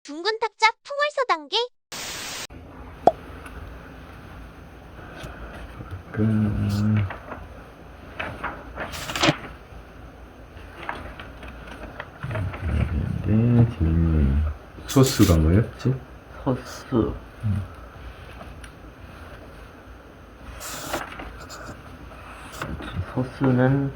둥근 탁자 풍월서 단계. 네, 질문. 소스가 뭐였지? 소스. 소스는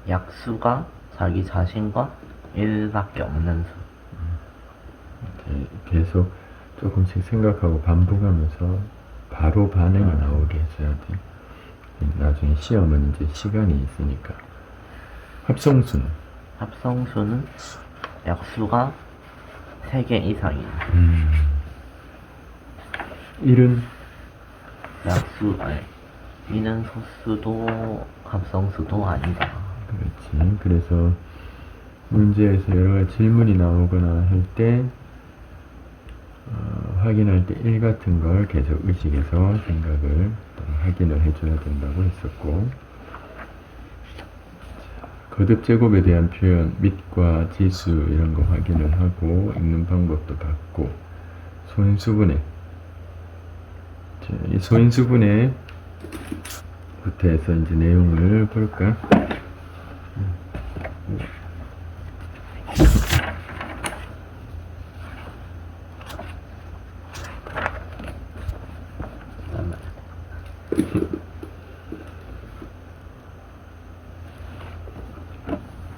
약수가 자기 자신과 1밖에 없는 수. 계속 조금씩 생각하고 반복하면서 바로 반응이 나오게 해줘야 돼. 나중에 시험은 이제 시간이 있으니까. 합성수는? 합성수는 약수가 3개 이상인. 일은? 이는 소수도 합성수도 아니다. 그렇지. 그래서 문제에서 여러 가지 질문이 나오거나 할 때 확인할 때 1 같은 걸 계속 의식해서 생각을 확인을 해줘야 된다고 했었고, 거듭 제곱에 대한 표현, 밑과 지수 이런 거 확인을 하고 읽는 방법도 봤고, 소인수분해. 이 소인수분해부터 해서 이제 내용을 볼까?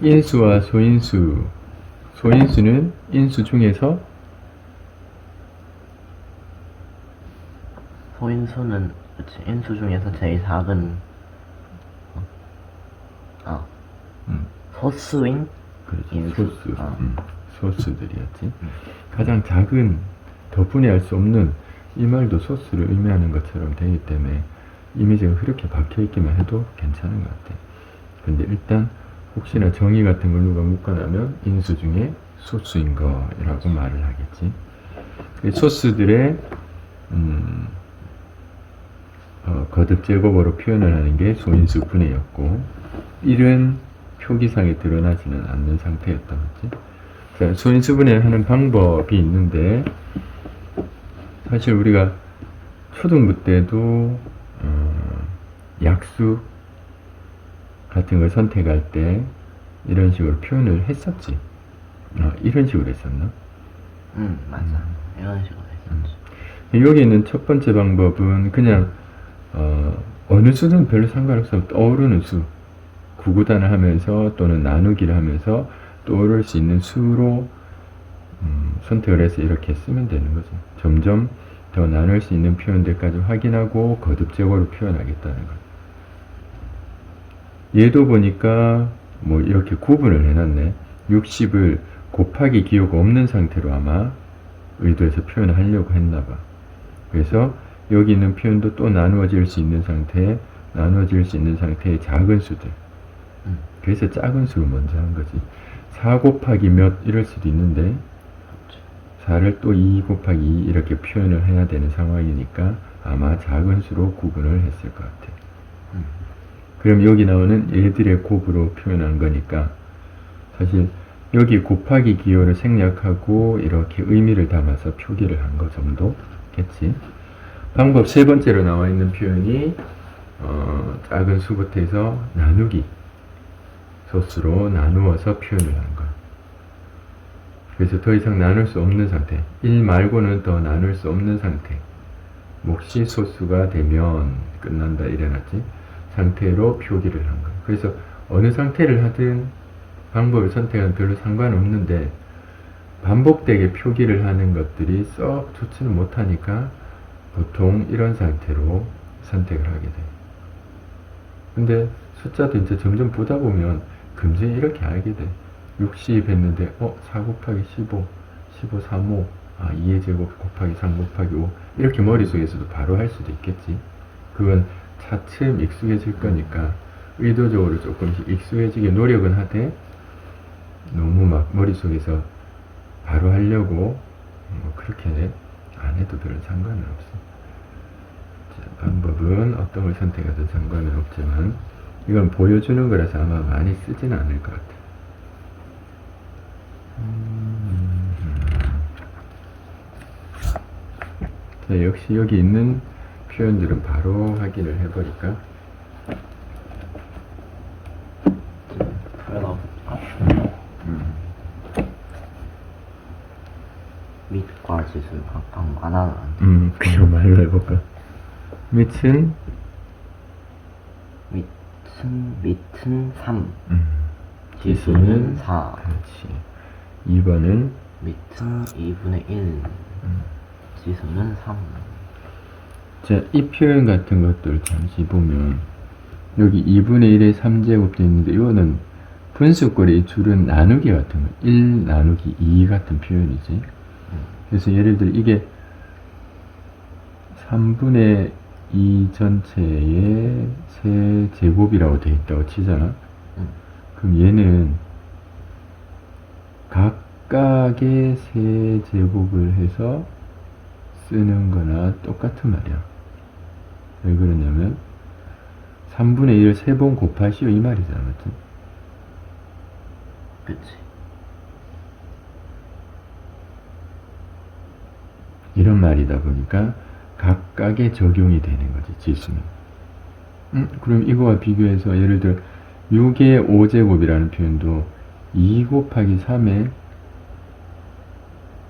인수와 소인수. 소인수는 인수 중에서 소인수는 인수 중에서 제일 작은 소수인 그렇지, 인수. 소수. 소수들이었지. 가장 작은, 더 분해할 수 없는, 이 말도 소수를 의미하는 것처럼 되기 때문에 이미지가 그렇게 박혀있기만 해도 괜찮은 것 같아. 근데 일단 혹시나 정의 같은 걸 누가 묻거나면 인수 중에 소수인 거라고 말을 하겠지. 소수들의 거듭 제곱어로 표현을 하는 게 소인수 분해였고, 1은 표기상에 드러나지는 않는 상태였던 거지. 자, 소인수 분해를 하는 방법이 있는데, 사실 우리가 초등부 때도 약수 같은 걸 선택할 때 이런 식으로 표현을 했었지. 이런 식으로 했었나? 맞아. 이런 식으로 했었지. 여기 있는 첫 번째 방법은 그냥 어느 수든 별로 상관없어. 떠오르는 수, 구구단을 하면서 또는 나누기를 하면서 떠오를 수 있는 수로 선택을 해서 이렇게 쓰면 되는 거죠. 점점 더 나눌 수 있는 표현들까지 확인하고 거듭적으로 표현하겠다는 거. 얘도 보니까 뭐 이렇게 구분을 해놨네. 60을 곱하기 기호가 없는 상태로 아마 의도해서 표현을 하려고 했나봐. 그래서 여기 있는 표현도 또 나누어질 수 있는 상태의 작은 수들. 그래서 작은 수를 먼저 한 거지. 4 곱하기 몇 이럴 수도 있는데 4를 또 2 곱하기 2 이렇게 표현을 해야 되는 상황이니까 아마 작은 수로 구분을 했을 것 같아. 그럼 여기 나오는 얘들의 곱으로 표현한 거니까 사실 여기 곱하기 기호를 생략하고 이렇게 의미를 담아서 표기를 한 거 정도겠지. 방법 세 번째로 나와 있는 표현이 작은 수부터 해서 나누기, 소수로 나누어서 표현을 한 거야. 그래서 더 이상 나눌 수 없는 상태, 1 말고는 더 나눌 수 없는 상태, 몫이 소수가 되면 끝난다 이래놨지. 상태로 표기를 한 거야. 그래서 어느 상태를 하든 방법을 선택하면 별로 상관없는데 반복되게 표기를 하는 것들이 썩 좋지는 못하니까 보통 이런 상태로 선택을 하게 돼. 근데 숫자도 이제 점점 보다 보면 금세 이렇게 알게 돼. 60 했는데 4 곱하기 15, 15, 3, 5, 2의 제곱 곱하기 3 곱하기 5 이렇게 머릿속에서도 바로 할 수도 있겠지. 그건 차츰 익숙해질 거니까 의도적으로 조금씩 익숙해지게 노력은 하되 너무 막 머릿속에서 바로 하려고 그렇게 안 해도 별 상관은 없어. 자, 방법은 어떤 걸 선택하든 상관은 없지만 이건 보여주는 거라서 아마 많이 쓰지는 않을 것 같아. 자, 역시 여기 있는 표현들은 바로 확인을 해버릴까? 풀어볼까? 밑과 짓을 각각 만화는 그냥 말로 해볼까? 밑은 밑은 3, 지수는 지수는 4, 그렇지. 2번은 밑은 2분의 1, 지수는 3. 자, 이 표현 같은 것들 잠시 보면 여기 2분의 1의 3제곱 되어 있는데 이거는 분수꼴의 이 줄은 나누기 같은 거 1 나누기 2 같은 표현이지. 그래서 예를 들어 이게 3분의 2 전체의 세제곱이라고 되어 있다고 치잖아. 그럼 얘는 각각의 세제곱을 해서 쓰는 거나 똑같은 말이야. 왜 그러냐면 3분의 1을 3번 곱하시오 이 말이잖아. 맞지? 그치. 이런 말이다 보니까 각각의 적용이 되는 거지, 지수는. 그럼 이거와 비교해서 예를 들어 6의 5제곱이라는 표현도 2 곱하기 3의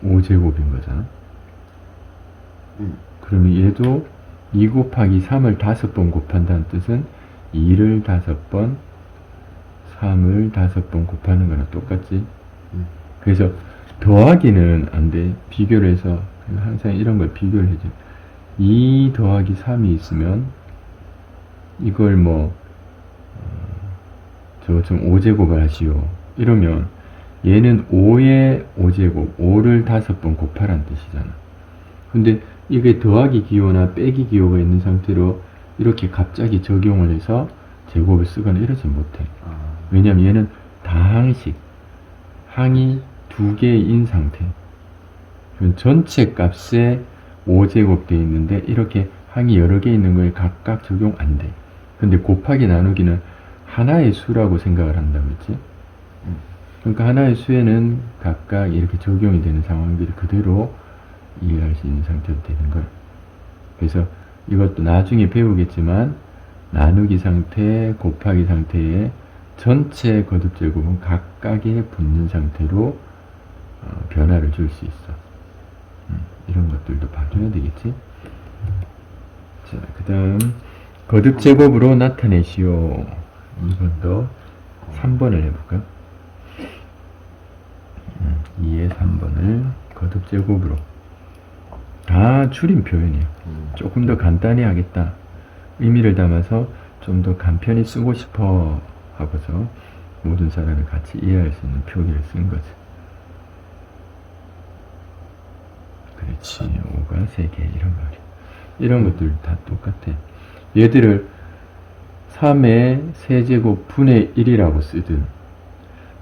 5제곱인 거잖아. 그러면 얘도 2 곱하기 3을 5번 곱한다는 뜻은 2를 5번, 3을 5번 곱하는 거나 똑같지. 그래서 더하기는 안 돼. 비교를 해서 항상 이런 걸 비교를 해줘. 2 더하기 3이 있으면 이걸 뭐 저 좀 5제곱을 하시오. 이러면 얘는 5의 5제곱, 5를 5번 곱하라는 뜻이잖아. 근데 이게 더하기 기호나 빼기 기호가 있는 상태로 이렇게 갑자기 적용을 해서 제곱을 쓰거나 이러지 못해. 왜냐면 얘는 다항식, 항이 2개인 상태. 전체 값에 5제곱 되어 있는데 이렇게 항이 여러 개 있는 거에 각각 적용 안 돼. 근데 곱하기 나누기는 하나의 수라고 생각을 한다고 했지. 그러니까 하나의 수에는 각각 이렇게 적용이 되는 상황들이 그대로 이해할 수 있는 상태로 되는 거야. 그래서 이것도 나중에 배우겠지만 나누기 상태, 곱하기 상태에 전체 거듭제곱은 각각에 붙는 상태로 변화를 줄 수 있어. 이런 것들도 봐줘야 되겠지. 자, 그 다음 거듭제곱으로 나타내시오. 2번도 3번을 해볼까? 2의 3번을 거듭제곱으로. 다 줄임 표현이야. 조금 더 간단히 하겠다. 의미를 담아서 좀 더 간편히 쓰고 싶어 하고서 모든 사람이 같이 이해할 수 있는 표기를 쓴 거지. 그렇지. 5가 3개 이런 말이야. 이런 것들 다 똑같아. 얘들을 3의 세제곱 분의 1이라고 쓰든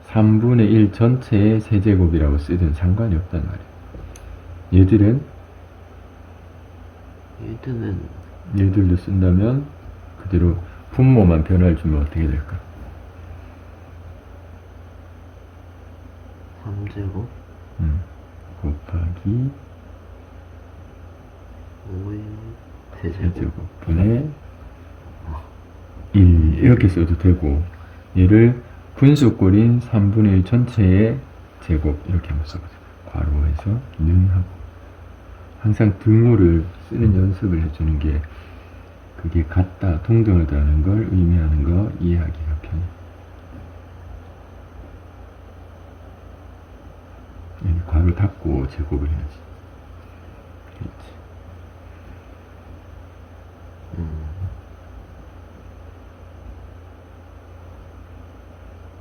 3분의 1 전체의 세제곱이라고 쓰든 상관이 없단 말이야. 얘들도 쓴다면 그대로 분모만 변화를 주면 어떻게 될까? 3제곱 곱하기 5의 세제곱 분의 1 이렇게 써도 되고 얘를 분수꼴인 3분의 1 전체의 제곱 이렇게 한번 써보자. 괄호해서 능하고 항상 등호를 쓰는 연습을 해주는 게 그게 같다, 동등하다는 걸 의미하는 거 이해하기가 편해. 여기 괄호 닫고 제곱을 해야지. 그렇지.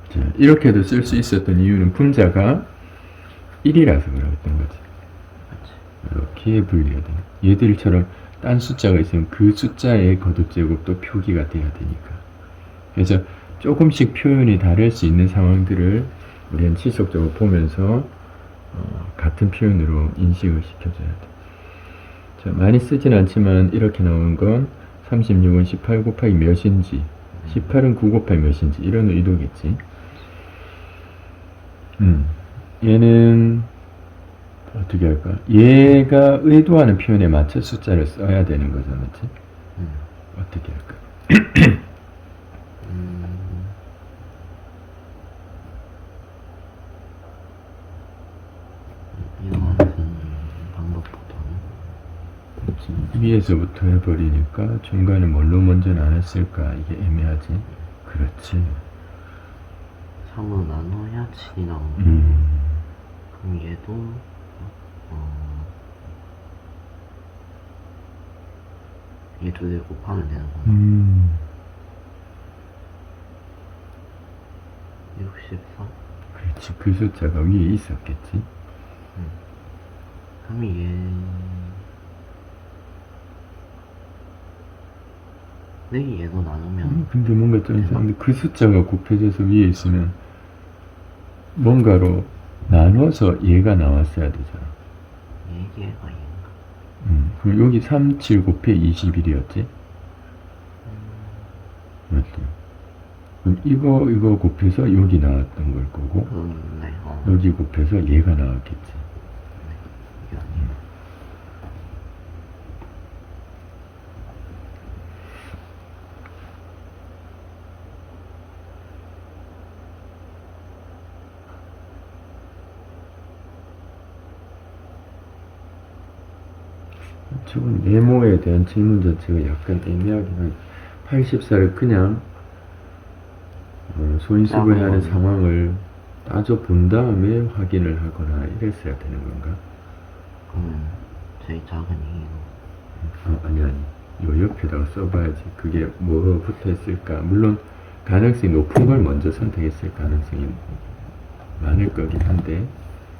자, 이렇게도 쓸 수 있었던 이유는 분자가 1이라서 그랬던 거지. 이렇게 분리가 돼. 얘들처럼 딴 숫자가 있으면 그 숫자의 거듭제곱도 표기가 돼야 되니까. 그래서 조금씩 표현이 다를 수 있는 상황들을 우리는 지속적으로 보면서 같은 표현으로 인식을 시켜줘야 돼. 자, 많이 쓰진 않지만 이렇게 나오는 건 36은 18 곱하기 몇인지 18은 9 곱하기 몇인지 이런 의도겠지. 얘는 어떻게 할까? 얘가 의도하는 표현에 맞춰 숫자를 써야 되는 거죠, 맞지? 음. 어떻게 할까? 이런 방법보다는 위에서부터 해버리니까 중간에 뭘로 먼저 나눴을까? 이게 애매하지? 그렇지. 3은 나눠야지 나오고 그럼 얘도 얘 두 개 곱하면 되는구나. 64? 그렇지. 그 숫자가 위에 있었겠지? 그럼 얘 네, 얘도 나누면 근데 뭔가 좀 이상한데 그 숫자가 곱해져서 위에 있으면 뭔가로 나눠서 얘가 나왔어야 되잖아. 얘가 얘인가? 그럼 여기 37 곱해 21이었지? 맞지? 그럼 이거 곱해서 여기 나왔던 걸 거고 네, 여기 곱해서 얘가 나왔겠지. 이게 아니야. 저건 네모에 대한 질문 자체가 약간 애매하긴 하지. 84를 그냥 소인수분해하는 상황을 따져본 다음에 확인을 하거나 이랬어야 되는 건가? 그러면 제일 작은 이로 아니 요 옆에다가 써봐야지. 그게 뭐가 붙어있을까. 물론 가능성이 높은 걸 먼저 선택했을 가능성이 많을 거긴 한데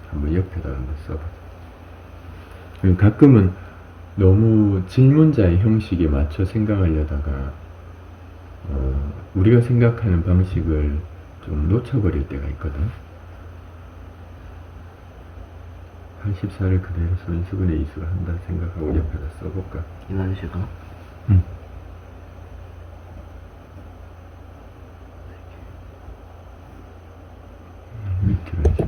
한번 옆에다가 한번 써보자. 가끔은 너무 질문자의 형식에 맞춰 생각하려다가 우리가 생각하는 방식을 좀 놓쳐버릴 때가 있거든. 84를 그대로 소인수분의 이수를 한다 생각하고 옆에다 써볼까? 이런 식으로? 응. 밑으로 해서.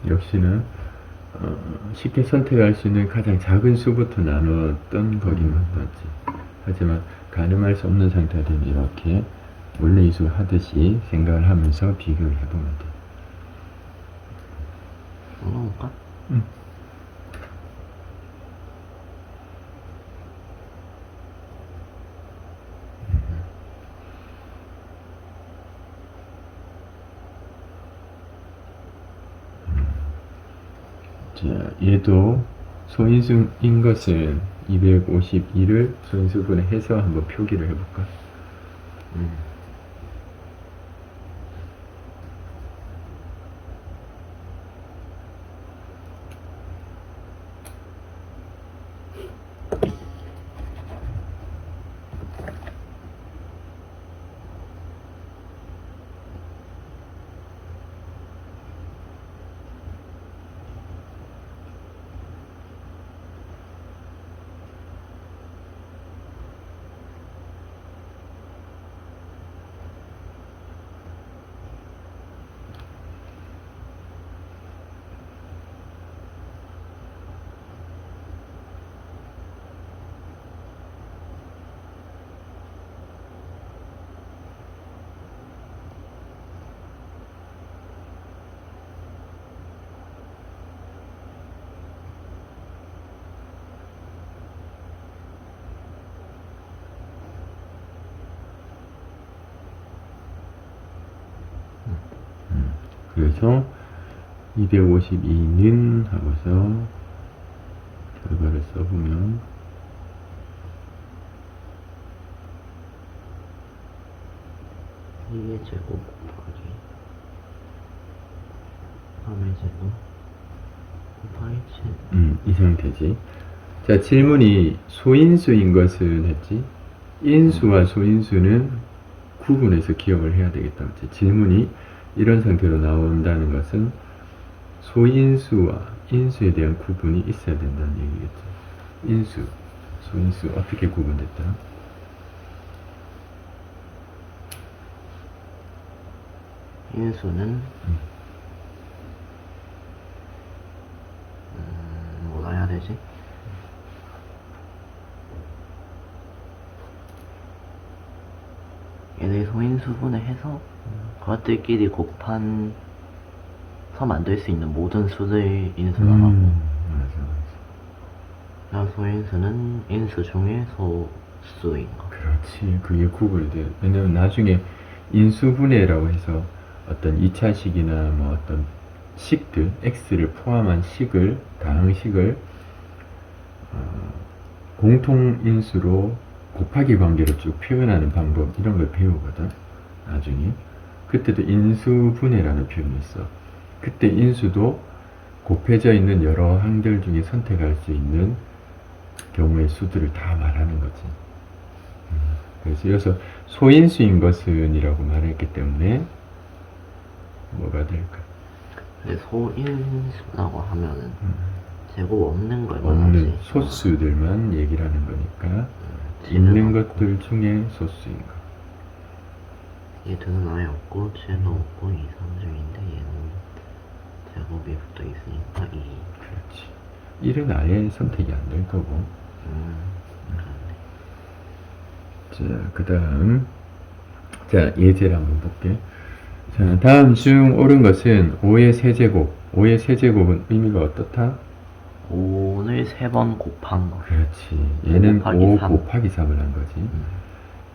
역시나 쉽게 선택할 수 있는 가장 작은 수부터 나눴던 거긴 맞지. 하지만 가늠할 수 없는 상태가 되면 이렇게 원래 이수 하듯이 생각을 하면서 비교를 해보면 돼. 넣어볼까? 응. 자, 얘도 소인수인 것은 252를 소인수분해 해서 한번 표기를 해볼까? 그래서 252는 하고서 결과를 써보면 이게 제곱 곱하기 3의 제곱 곱하기 7. 이 상태지. 자, 질문이 소인수인 것은 했지. 인수와 소인수는 구분해서 기억을 해야 되겠다. 그치? 질문이 이런 상태로 나온다는 것은 소인수와 인수에 대한 구분이 있어야 된다는 얘기겠죠. 인수, 소인수 어떻게 구분됐다? 인수는 뭐라 해야 되지? 얘네 소인수분해 해서 그것들끼리 곱한 서 만들 수 있는 모든 수들 인수라고 하고, 맞아. 그냥 소인수는 인수 중에 소수인 거. 그렇지. 그게 구분이 돼. 왜냐면 나중에 인수분해라고 해서 어떤 2차식이나 뭐 어떤 식들, x를 포함한 식을, 다항식을 공통인수로 곱하기 관계로 쭉 표현하는 방법, 이런 걸 배우거든. 나중에. 그때도 인수분해라는 표현이 있어. 그때 인수도 곱해져 있는 여러 항들 중에 선택할 수 있는 경우의 수들을 다 말하는 거지. 그래서 여기서 소인수인 것은 이라고 말했기 때문에 뭐가 될까? 근데 소인수라고 하면은 제곱 없는 걸 없는 말하지. 소수들만 얘기를 하는 거니까 쟤는 있는 없고, 것들 중에 소수인 거. 얘들은 아예 없고 쟤는 없고 2, 3중인데 얘는 제곱이 붙어 있으니까 2. 그렇지. 1은 아예 선택이 안 될 거고. 그렇네. 자, 그 다음. 자, 예제를 한번 볼게. 자, 다음 중 옳은 것은 5의 세제곱. 5의 세제곱은 의미가 어떻다? 5를 3번 곱한 거. 그렇지. 얘는 곱하기 5 3. 곱하기 3을 한 거지.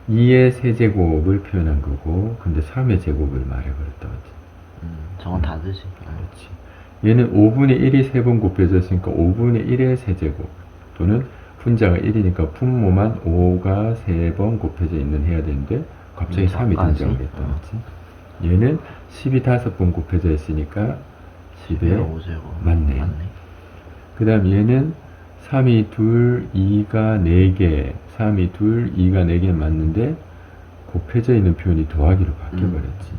2의 세제곱을 표현한 거고, 근데 3의 제곱을 말해버렸다. 그지? 저건 다르지. 그렇지. 얘는 5분의 1이 3번 곱해졌으니까 5분의 1의 세제곱, 또는 분자가 1이니까 분모만 5가 3번 곱해져 있는 해야 되는데 갑자기 3이 저까지? 등장을 했다. 그렇지? 얘는 10이 5번 곱해져 있으니까 10에 5제곱. 맞네. 그 다음 얘는 3이 2, 2가 4개, 3이 2, 2가 4개 맞는데 곱해져 있는 표현이 더하기로 바뀌어버렸지.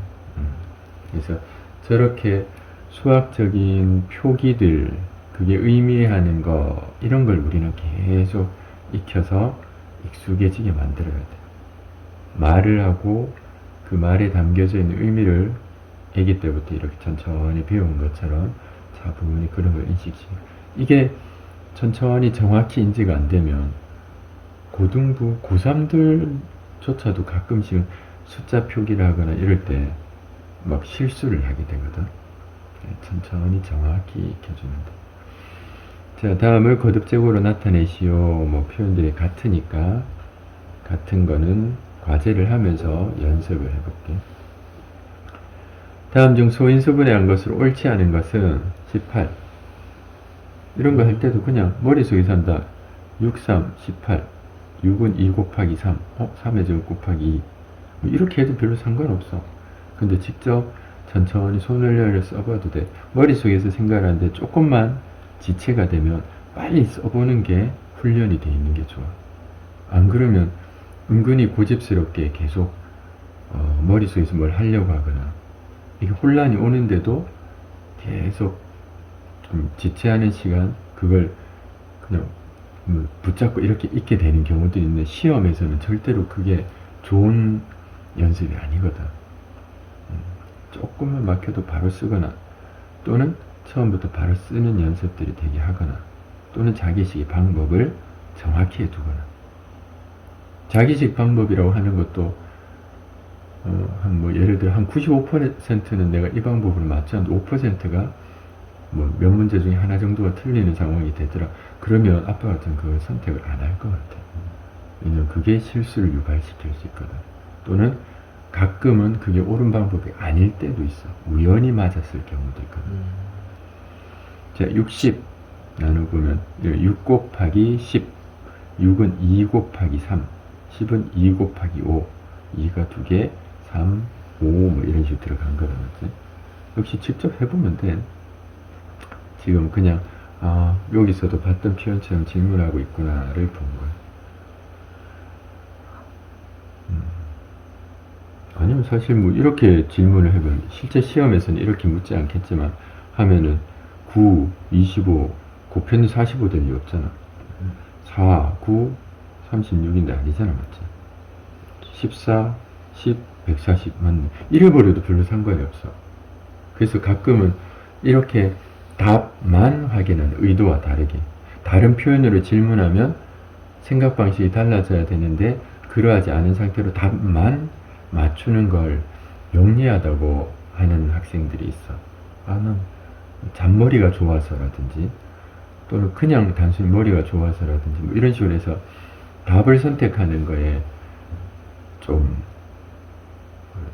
그래서 저렇게 수학적인 표기들, 그게 의미하는 거, 이런 걸 우리는 계속 익혀서 익숙해지게 만들어야 돼. 말을 하고 그 말에 담겨져 있는 의미를 아기 때부터 이렇게 천천히 배운 것처럼 차분히 그런 걸 인식시켜. 이게 천천히 정확히 인지가 안 되면 고등부, 고3들조차도 가끔씩 숫자 표기를 하거나 이럴 때 막 실수를 하게 되거든. 천천히 정확히 익혀주는데. 자, 다음을 거듭제곱으로 나타내시오. 뭐 표현들이 같으니까 같은 거는 과제를 하면서 연습을 해볼게. 다음 중 소인수분해 한 것으로 옳지 않은 것은 18. 이런 거 할 때도 그냥 머릿속에서 한다. 6, 3, 18. 6은 2 곱하기 3. 3의 제곱 곱하기 2. 뭐 이렇게 해도 별로 상관없어. 근데 직접 천천히 손을 내려 써봐도 돼. 머릿속에서 생각하는데 조금만 지체가 되면 빨리 써보는 게 훈련이 돼 있는 게 좋아. 안 그러면 은근히 고집스럽게 계속 머릿속에서 뭘 하려고 하거나 이게 혼란이 오는데도 계속 좀 지체하는 시간, 그걸 그냥 붙잡고 이렇게 있게 되는 경우들이 있는데 시험에서는 절대로 그게 좋은 연습이 아니거든. 조금만 막혀도 바로 쓰거나, 또는 처음부터 바로 쓰는 연습들이 되게 하거나, 또는 자기식의 방법을 정확히 해두거나. 자기식 방법이라고 하는 것도 예를 들어 한 95%는 내가 이 방법으로 맞지 않는데 5%가 뭐 몇 문제 중에 하나 정도가 틀리는 상황이 되더라. 그러면 아빠 같은 그 선택을 안 할 것 같아. 왜냐면 그게 실수를 유발시킬 수 있거든. 또는 가끔은 그게 옳은 방법이 아닐 때도 있어. 우연히 맞았을 경우도 있거든. 자, 60 나눠보면 6 곱하기 10. 6은 2 곱하기 3. 10은 2 곱하기 5. 2가 2개, 3, 5 뭐 이런 식으로 들어간 거라는 거지. 역시 직접 해보면 돼. 지금 그냥 아, 여기서도 봤던 표현처럼 질문하고 있구나를 본 거야. 아니면 사실 뭐 이렇게 질문을 해보면 실제 시험에서는 이렇게 묻지 않겠지만 하면은 9, 25 곱했는 45 될 리 없잖아. 4, 9, 36인데 아니잖아, 맞지? 14, 10, 140 맞네. 잃어버려도 별로 상관이 없어. 그래서 가끔은 이렇게 답만 확인하는 의도와 다르게 다른 표현으로 질문하면 생각 방식이 달라져야 되는데 그러하지 않은 상태로 답만 맞추는 걸 영리하다고 하는 학생들이 있어. 나는 잔머리가 좋아서라든지 또는 그냥 단순히 머리가 좋아서라든지 뭐 이런 식으로 해서 답을 선택하는 거에 좀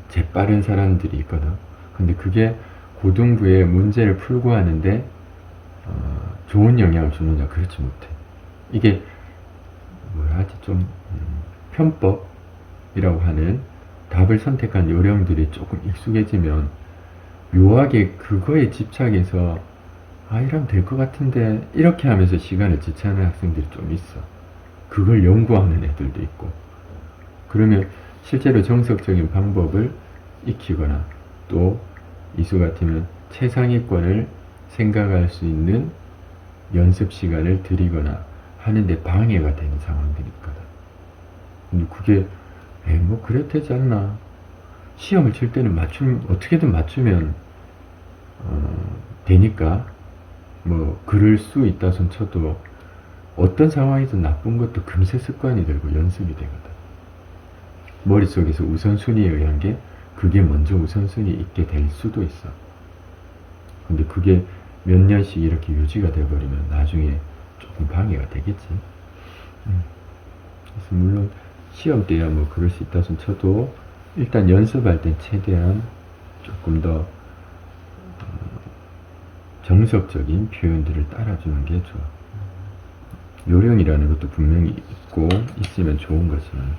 재빠른 사람들이 있거든. 근데 그게 고등부에 문제를 풀고 하는데 좋은 영향을 주느냐? 그렇지 못해. 이게 뭐라 하지? 좀 편법이라고 하는 답을 선택한 요령들이 조금 익숙해지면 묘하게 그거에 집착해서 아 이러면 될 것 같은데 이렇게 하면서 시간을 지체하는 학생들이 좀 있어. 그걸 연구하는 애들도 있고. 그러면 실제로 정석적인 방법을 익히거나 또 이수 같으면 최상위권을 생각할 수 있는 연습 시간을 들이거나 하는데 방해가 되는 상황들이 있거든. 근데 그게 뭐 그래도 되지 않나. 시험을 칠 때는 어떻게든 맞추면 되니까 뭐 그럴 수 있다 손 쳐도 어떤 상황이든 나쁜 것도 금세 습관이 되고 연습이 되거든. 머릿속에서 우선순위에 의한 게 그게 먼저 우선순위에 있게 될 수도 있어. 근데 그게 몇 년씩 이렇게 유지가 돼버리면 나중에 조금 방해가 되겠지. 그래서 물론 시험 때야 뭐 그럴 수 있다 손 쳐도 일단 연습할 땐 최대한 조금 더 정석적인 표현들을 따라주는 게 좋아. 요령이라는 것도 분명히 있고 있으면 좋은 거지만.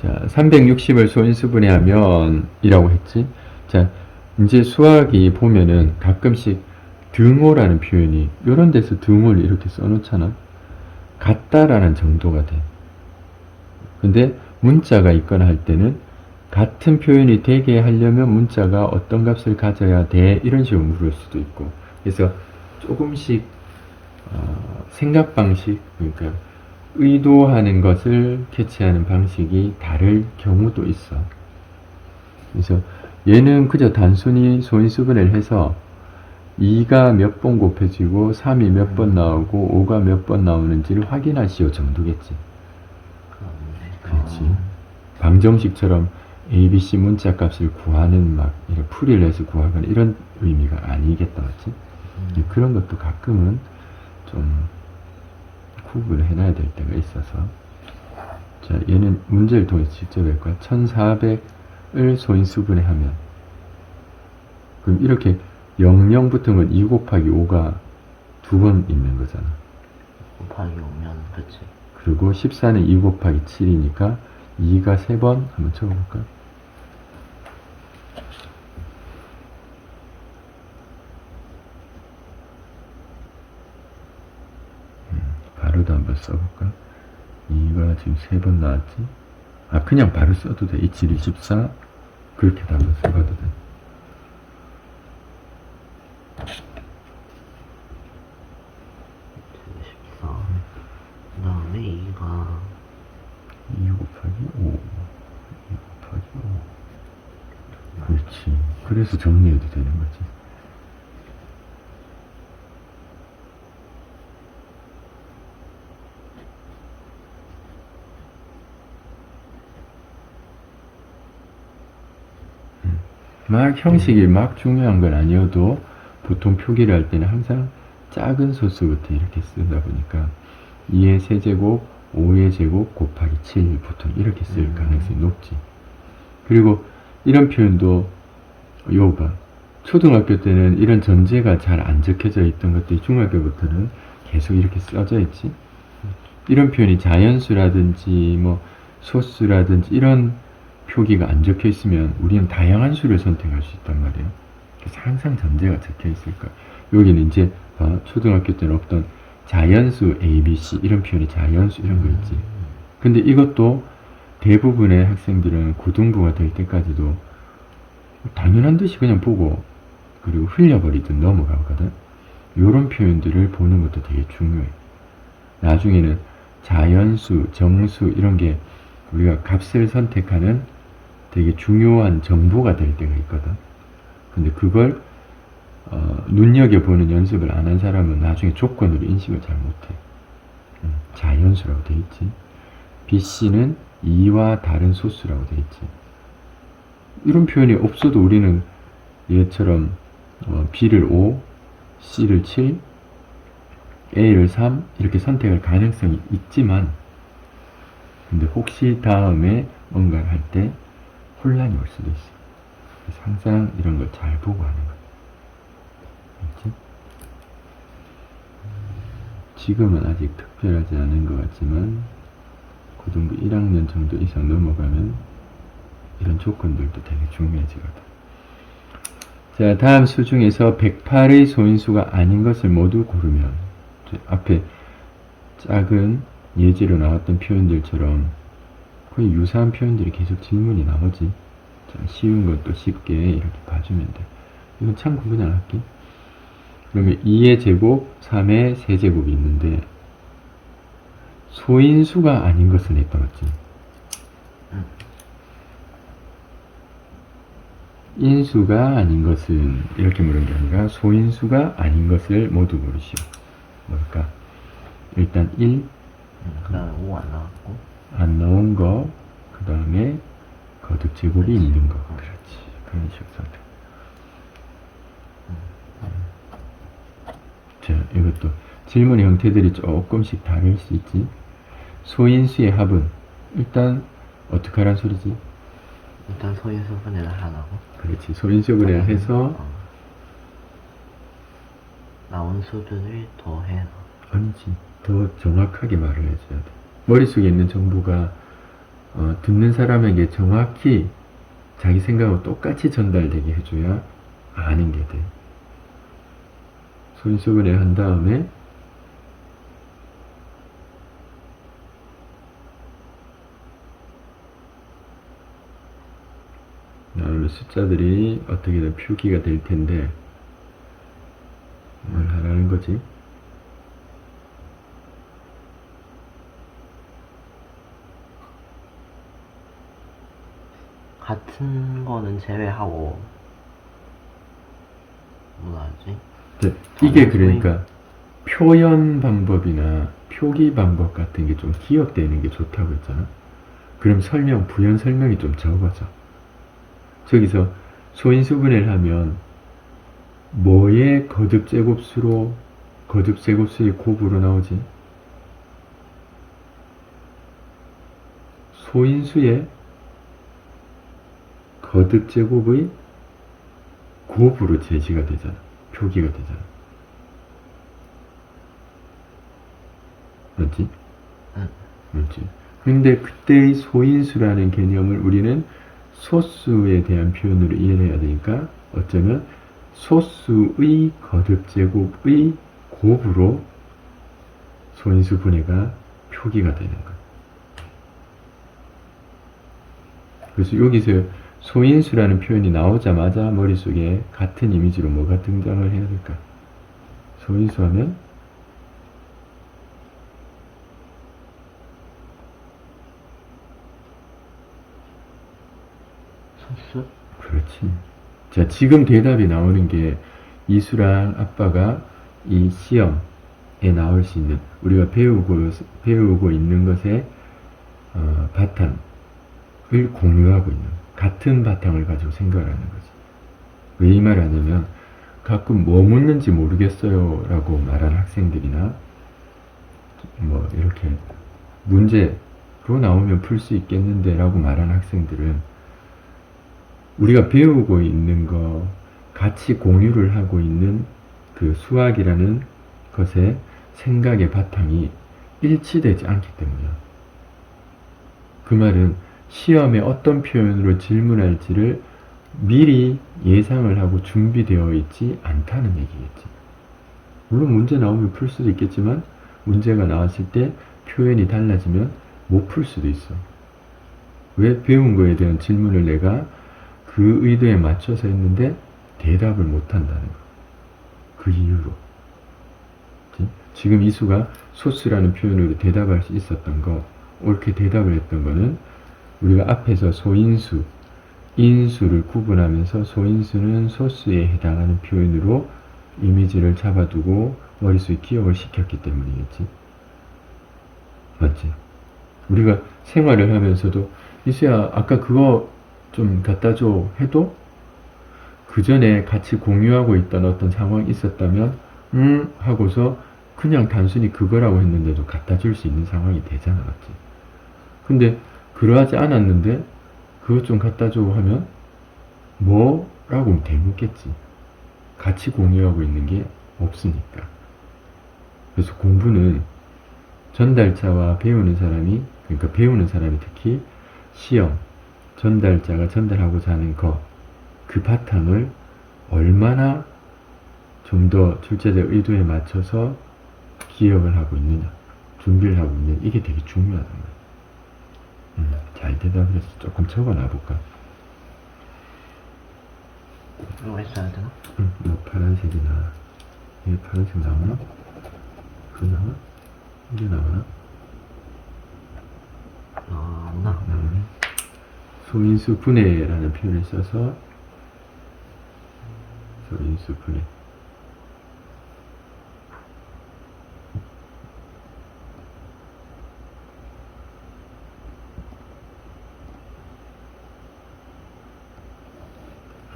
자, 360을 소인수분해하면 이라고 했지. 자, 이제 수학이 보면은 가끔씩 등호라는 표현이 이런 데서 등호를 이렇게 써놓잖아. 같다라는 정도가 돼. 근데 문자가 있거나 할 때는 같은 표현이 되게 하려면 문자가 어떤 값을 가져야 돼 이런 식으로 물을 수도 있고. 그래서 조금씩 생각 방식, 그러니까 의도하는 것을 캐치하는 방식이 다를 경우도 있어. 그래서 얘는 그저 단순히 소인수분해를 해서 2가 몇 번 곱해지고 3이 몇 번 나오고 5가 몇 번 나오는지를 확인하시오 정도겠지. 그렇지. 방정식처럼 ABC 문자 값을 구하는 막 이런 풀이를 해서 구하거나 이런 의미가 아니겠다, 맞지? 그런 것도 가끔은 좀 구분을 해놔야 될 때가 있어서. 자, 얘는 문제를 통해서 직접 할 거야. 1400을 소인수분해 하면 그럼 이렇게 00 붙은 건 2 곱하기 5가 2번 있는 거잖아. 곱하기 오면 그치. 그리고 14는 2 곱하기 7이니까 2가 3번 한번 적어볼까? 바로도 한번 써볼까? 2가 지금 3번 나왔지? 아, 그냥 바로 써도 돼. 27, 24 그렇게 다 한번 써봐도 돼. 그 다음에 2가 2 곱하기 5 2 곱하기 5 그렇지. 그래서 정리해도 되는 거지. 막 형식이 막 중요한 건 아니어도 보통 표기를 할 때는 항상 작은 소수부터 이렇게 쓰다 보니까 2의 세제곱 5의 제곱 곱하기 7 보통 이렇게 쓸 가능성이 높지. 그리고 이런 표현도 요거 봐. 초등학교 때는 이런 전제가 잘 안 적혀져 있던 것들이 중학교부터는 계속 이렇게 써져 있지. 이런 표현이 자연수라든지 뭐 소수라든지 이런 표기가 안 적혀 있으면 우리는 다양한 수를 선택할 수 있단 말이에요. 그래서 항상 전제가 적혀 있을 거야. 여기는 이제 초등학교 때는 없던 자연수 ABC 이런 표현이 자연수 이런 거 있지. 근데 이것도 대부분의 학생들은 고등부가 될 때까지도 당연한 듯이 그냥 보고 그리고 흘려버리듯 넘어가거든. 요런 표현들을 보는 것도 되게 중요해. 나중에는 자연수, 정수 이런 게 우리가 값을 선택하는 되게 중요한 정보가 될 때가 있거든. 근데 그걸 눈여겨보는 연습을 안 한 사람은 나중에 조건으로 인식을 잘 못해. 자연수라고 돼 있지. BC는 이와 다른 소수라고 돼 있지. 이런 표현이 없어도 우리는 얘처럼 B를 5, C를 7, A를 3 이렇게 선택할 가능성이 있지만 근데 혹시 다음에 뭔가를 할 때 혼란이 올 수도 있어. 그래서 항상 이런 걸 잘 보고 하는 거야. 알지? 지금은 아직 특별하지 않은 것 같지만 고등부 1학년 정도 이상 넘어가면 이런 조건들도 되게 중요해지거든. 자, 다음 수 중에서 108의 소인수가 아닌 것을 모두 고르면 앞에 작은 예제로 나왔던 표현들처럼 거의 유사한 표현들이 계속 질문이 나오지. 자, 쉬운 것도 쉽게 이렇게 봐주면 돼. 이건 참고 그냥 할게. 그러면 2의 제곱, 3의 세제곱이 있는데 소인수가 아닌 것을 냈더랬지. 인수가 아닌 것은 이렇게 물은 게 아니라 소인수가 아닌 것을 모두 고르시오. 뭘까? 일단 1, 그 다음에 5 안 나왔고 안 나온 거, 그 다음에 거듭 제곱이 그렇지. 있는 거. 그렇지. 그런 식으로 선택. 자, 이것도 질문의 형태들이 조금씩 다를 수 있지. 소인수의 합은 일단 어떻게 하란 소리지? 일단 소인수 분해를 하라고. 그렇지. 소인수 분해를 해서 나온 수들을 더해라. 아니지. 더 정확하게 말을 해줘야 돼. 머릿속에 있는 정보가 듣는 사람에게 정확히 자기 생각하고 똑같이 전달되게 해줘야 아는 게 돼. 소인수 분해 한 다음에 나오는 숫자들이 어떻게든 표기가 될 텐데 뭘 하라는 거지? 같은 거는 제외하고 뭐라 하지? 네, 이게 그러니까 표현 방법이나 표기 방법 같은 게 좀 기억되는 게 좋다고 했잖아. 그럼 설명, 부연 설명이 좀 적어져. 저기서 소인수 분해를 하면 뭐의 거듭 제곱수로 거듭 제곱수의 곱으로 나오지? 소인수의 거듭 제곱의 곱으로 제시가 되잖아. 표기가 되잖아. 맞지? 응. 맞지? 근데 그때의 소인수라는 개념을 우리는 소수에 대한 표현으로 이해를 해야 되니까 어쩌면 소수의 거듭 제곱의 곱으로 소인수 분해가 표기가 되는 거야. 그래서 여기서 소인수라는 표현이 나오자마자 머릿속에 같은 이미지로 뭐가 등장을 해야 될까? 소인수 하면 소수? 그렇지. 자, 지금 대답이 나오는 게 이수랑 아빠가 이 시험에 나올 수 있는 우리가 배우고 있는 것의 바탕을 공유하고 있는 같은 바탕을 가지고 생각을 하는 거지. 왜 이 말을 하냐면 가끔 뭐 묻는지 모르겠어요 라고 말하는 학생들이나 뭐 이렇게 문제로 나오면 풀 수 있겠는데 라고 말하는 학생들은 우리가 배우고 있는 거 같이 공유를 하고 있는 그 수학이라는 것의 생각의 바탕이 일치되지 않기 때문이야. 그 말은 시험에 어떤 표현으로 질문할지를 미리 예상을 하고 준비되어 있지 않다는 얘기겠지. 물론 문제 나오면 풀 수도 있겠지만 문제가 나왔을 때 표현이 달라지면 못 풀 수도 있어. 왜 배운 거에 대한 질문을 내가 그 의도에 맞춰서 했는데 대답을 못 한다는 거. 그 이유로. 지금 이수가 소스라는 표현으로 대답할 수 있었던 거, 옳게 대답을 했던 거는 우리가 앞에서 소인수, 인수를 구분하면서 소인수는 소수에 해당하는 표현으로 이미지를 잡아두고 머릿속에 기억을 시켰기 때문이겠지. 맞지? 우리가 생활을 하면서도 이수야 아까 그거 좀 갖다 줘 해도 그 전에 같이 공유하고 있던 어떤 상황이 있었다면 하고서 그냥 단순히 그거라고 했는데도 갖다 줄 수 있는 상황이 되잖아. 맞지? 근데 그러하지 않았는데 그것 좀 갖다 줘 하면 뭐라고 대묻겠지. 같이 공유하고 있는 게 없으니까. 그래서 공부는 전달자와 배우는 사람이, 그러니까 배우는 사람이 특히 시험, 전달자가 전달하고자 하는 것, 그 바탕을 얼마나 좀 더 출제자 의도에 맞춰서 기억을 하고 있느냐, 준비를 하고 있느냐, 이게 되게 중요하단 말이야. 잘 대답을 해서 조금 적어놔 볼까? 이거 했어야 되나? 뭐 파란색이나 이게 파란색 나오나? 그거 나와? 이게 나오나? 나오네. 소인수 분해라는 표현을 써서 소인수 분해.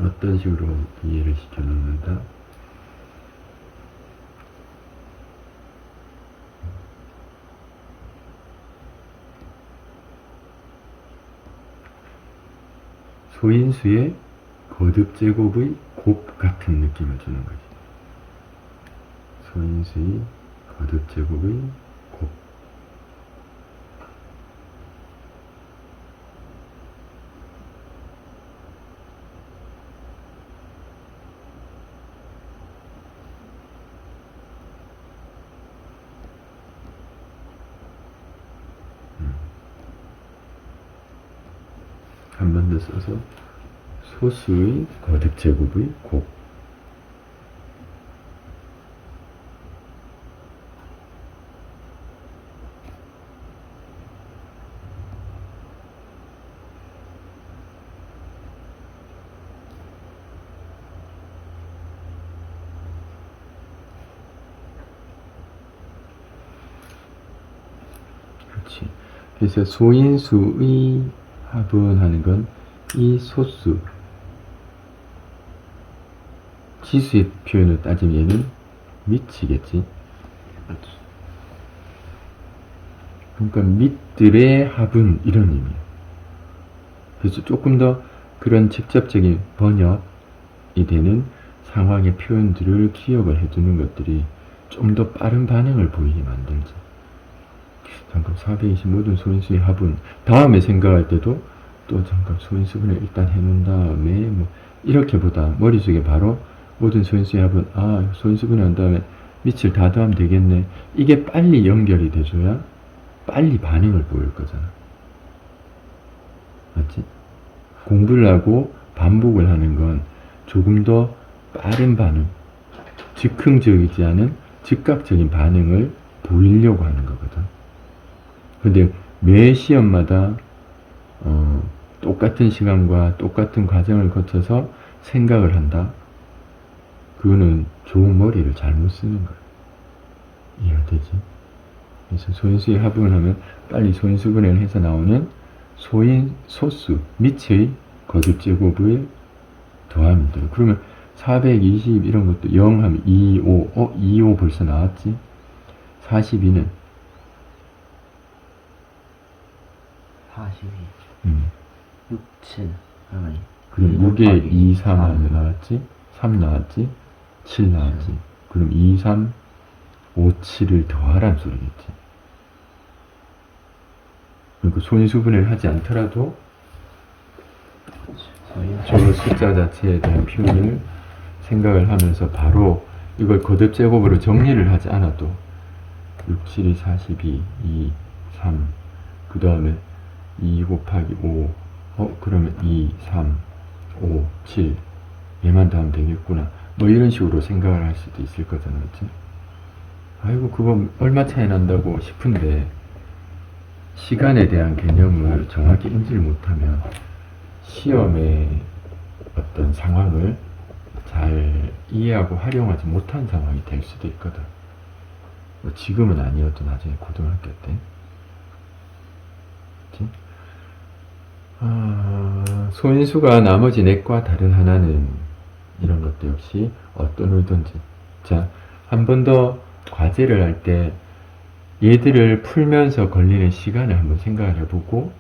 어떤 식으로 이해를 시켜 놓는다? 소인수의 거듭 제곱의 곱 같은 느낌을 주는 거지. 소인수의 거듭 제곱의 곱. 한 번 더 써서 소수의 거듭 제곱의 곱. 그렇지. 그래서 소인수의 합은 건 이 소수, 지수의 표현을 따지면 얘는 밑이겠지. 그러니까 밑들의 합은 이런 의미야. 그래서 조금 더 그런 직접적인 번역이 되는 상황의 표현들을 기억을 해두는 것들이 좀 더 빠른 반응을 보이게 만들지. 잠깐 420 모든 소인수의 합은 다음에 생각할 때도 또 잠깐 소인수분해 일단 해놓은 다음에 뭐 이렇게보다 머릿속에 바로 모든 소인수의 합은 소인수분해 한 다음에 밑을 다 더하면 되겠네. 이게 빨리 연결이 돼줘야 빨리 반응을 보일 거잖아. 맞지? 공부를 하고 반복을 하는 건 조금 더 빠른 반응, 즉흥적이지 않은 즉각적인 반응을 보이려고 하는 거거든. 근데 매 시험마다 똑같은 시간과 똑같은 과정을 거쳐서 생각을 한다. 그거는 좋은 머리를 잘못 쓰는 거야. 이해가 되지? 그래서 소인수의 합을 하면 빨리 소인수분해를 해서 나오는 소수, 밑의 거듭 제곱을 더하면 돼요. 그러면 420 이런 것도 0 하면 25, 25 벌써 나왔지? 42는 42 6, 7 하면 그럼 6에 2, 3 하면 나왔지? 3 나왔지? 7 나왔지? 그럼 2, 3, 5, 7을 더하란 소리겠지. 그러니까 소인수분해를 하지 않더라도 저 숫자 자체에 대한 표현을 생각을 하면서 바로 이걸 거듭 제곱으로 정리를 하지 않아도 6, 7, 2, 42, 2, 3, 그 다음에 2 곱하기 5, 그러면 2, 3, 5, 7 얘만 더하면 되겠구나 뭐 이런 식으로 생각을 할 수도 있을 거잖아, 그치? 아이고 그거 얼마 차이 난다고 싶은데 시간에 대한 개념을 정확히 인지를 못하면 시험의 어떤 상황을 잘 이해하고 활용하지 못한 상황이 될 수도 있거든. 뭐 지금은 아니어도 나중에 고등학교 때. 그치? 소인수가 나머지 넷과 다른 하나는 이런 것도 역시 어떤 의도인지. 자, 한 번 더 과제를 할 때 얘들을 풀면서 걸리는 시간을 한번 생각을 해보고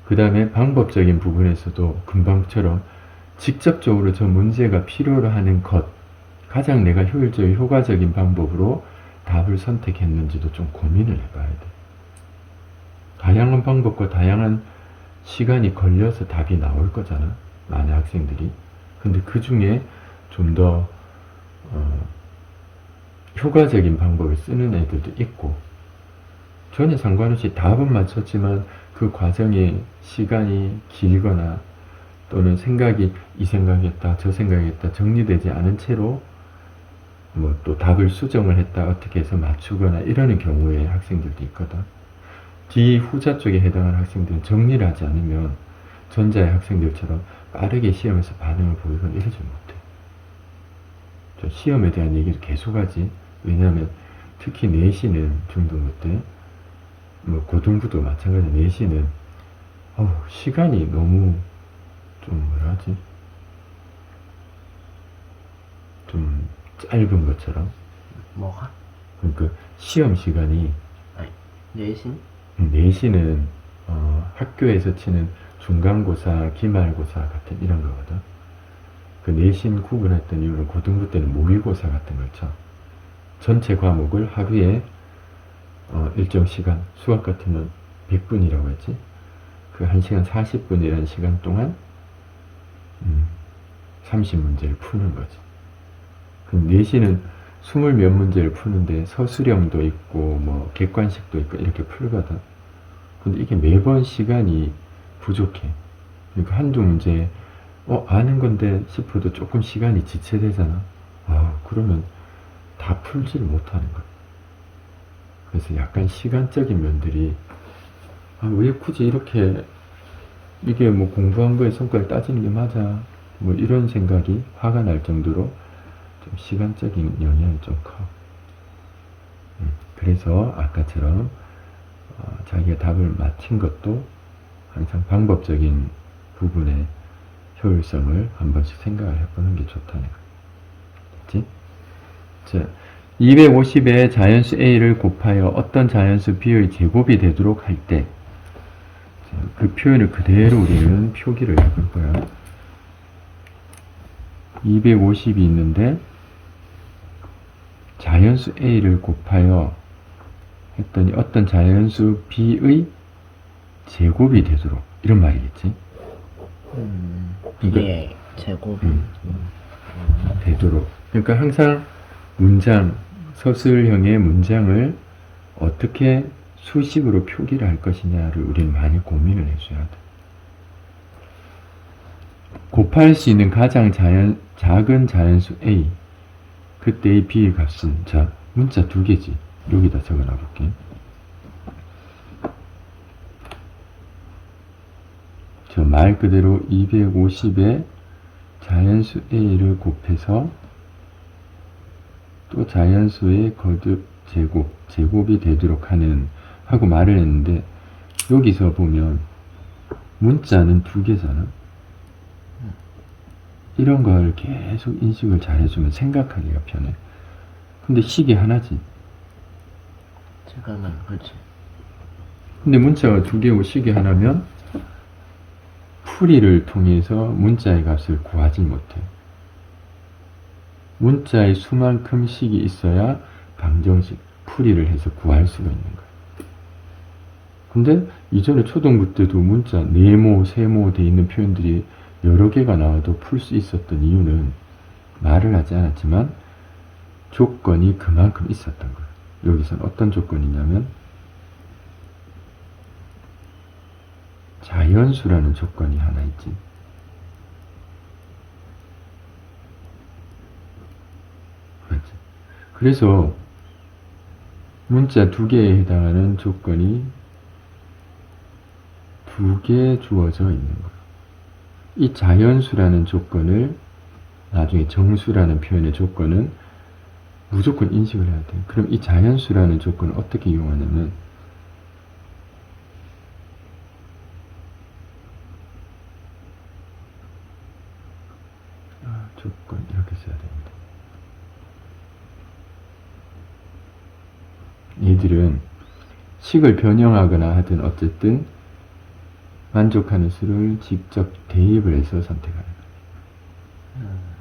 그 다음에 방법적인 부분에서도 금방처럼 직접적으로 저 문제가 필요로 하는 것 가장 내가 효율적이고 효과적인 방법으로 답을 선택했는지도 좀 고민을 해봐야 돼. 다양한 방법과 다양한 시간이 걸려서 답이 나올 거잖아, 많은 학생들이. 근데 그 중에 좀 더 효과적인 방법을 쓰는 애들도 있고 전혀 상관없이 답은 맞췄지만 그 과정에 시간이 길거나 또는 생각이 이 생각이었다 저 생각이었다 정리되지 않은 채로 뭐 또 답을 수정을 했다 어떻게 해서 맞추거나 이러는 경우에 학생들도 있거든. 뒤 후자 쪽에 해당하는 학생들은 정리를 하지 않으면 전자의 학생들처럼 빠르게 시험에서 반응을 보이거나 이러지 못해. 저 시험에 대한 얘기를 계속하지. 왜냐하면 특히 내신은 중등부 때 뭐 고등부도 마찬가지. 내신은 시간이 너무 좀 뭐라 하지? 좀 짧은 것처럼. 뭐가? 그러니까 시험 시간이 내신? 내신은 학교에서 치는 중간고사, 기말고사 같은 이런 거거든. 그 내신 구분했던 이유는 고등부 때는 모의고사 같은 걸 쳐. 전체 과목을 하루에 일정 시간, 수학 같으면 100분이라고 했지. 그 1시간 40분이라는 시간 동안 30문제를 푸는 거지. 그 내신은 20몇 문제를 푸는데 서술형도 있고 뭐 객관식도 있고 이렇게 풀거든. 근데 이게 매번 시간이 부족해. 그러니까 한두 문제 아는 건데 싶어도 조금 시간이 지체되잖아. 그러면 다 풀지를 못하는 거야. 그래서 약간 시간적인 면들이 왜 굳이 이렇게 이게 뭐 공부한 거에 성과를 따지는 게 맞아 뭐 이런 생각이 화가 날 정도로 좀 시간적인 영향이 좀 커. 그래서 아까처럼 자기가 답을 맞힌 것도 항상 방법적인 부분의 효율성을 한 번씩 생각을 해보는 게 좋다는 거야. 그치? 자, 250에 자연수 A를 곱하여 어떤 자연수 B의 제곱이 되도록 할 때, 그 표현을 그대로 우리는 표기를 해볼 거야. 250이 있는데, 자연수 A를 곱하여 했더니 어떤 자연수 B의 제곱이 되도록, 이런 말이겠지? B의 제곱이 되도록. 그러니까 항상 문장, 서술형의 문장을 어떻게 수식으로 표기를 할 것이냐를 우리는 많이 고민을 해줘야 돼. 곱할 수 있는 가장 작은 자연수 A, 그때의 B의 값은, 자, 문자 두 개지. 여기다 적어 놔볼게. 저 말 그대로 250에 자연수 A를 곱해서 또 자연수의 거듭 제곱이 되도록 하는 하고 말을 했는데, 여기서 보면 문자는 두 개잖아. 이런 걸 계속 인식을 잘 해주면 생각하기가 편해. 근데 식이 하나지. 지금은 그렇지. 근데 문자가 두 개고 식이 하나면 풀이를 통해서 문자의 값을 구하지 못해. 문자의 수만큼 식이 있어야 방정식, 풀이를 해서 구할 수가 있는 거야. 근데 이전에 초등부 때도 문자, 네모, 세모 돼 있는 표현들이 여러 개가 나와도 풀 수 있었던 이유는 말을 하지 않았지만 조건이 그만큼 있었던 거예요. 여기서는 어떤 조건이냐면 자연수라는 조건이 하나 있지. 그렇지. 그래서 문자 2개에 해당하는 조건이 2개 주어져 있는 거예요. 이 자연수라는 조건을 나중에 정수라는 표현의 조건은 무조건 인식을 해야 돼요. 그럼 이 자연수라는 조건을 어떻게 이용하냐면 조건 이렇게 써야 됩니다. 얘들은 식을 변형하거나 하든 어쨌든 만족하는 수를 직접 대입을 해서 선택하는 거예요.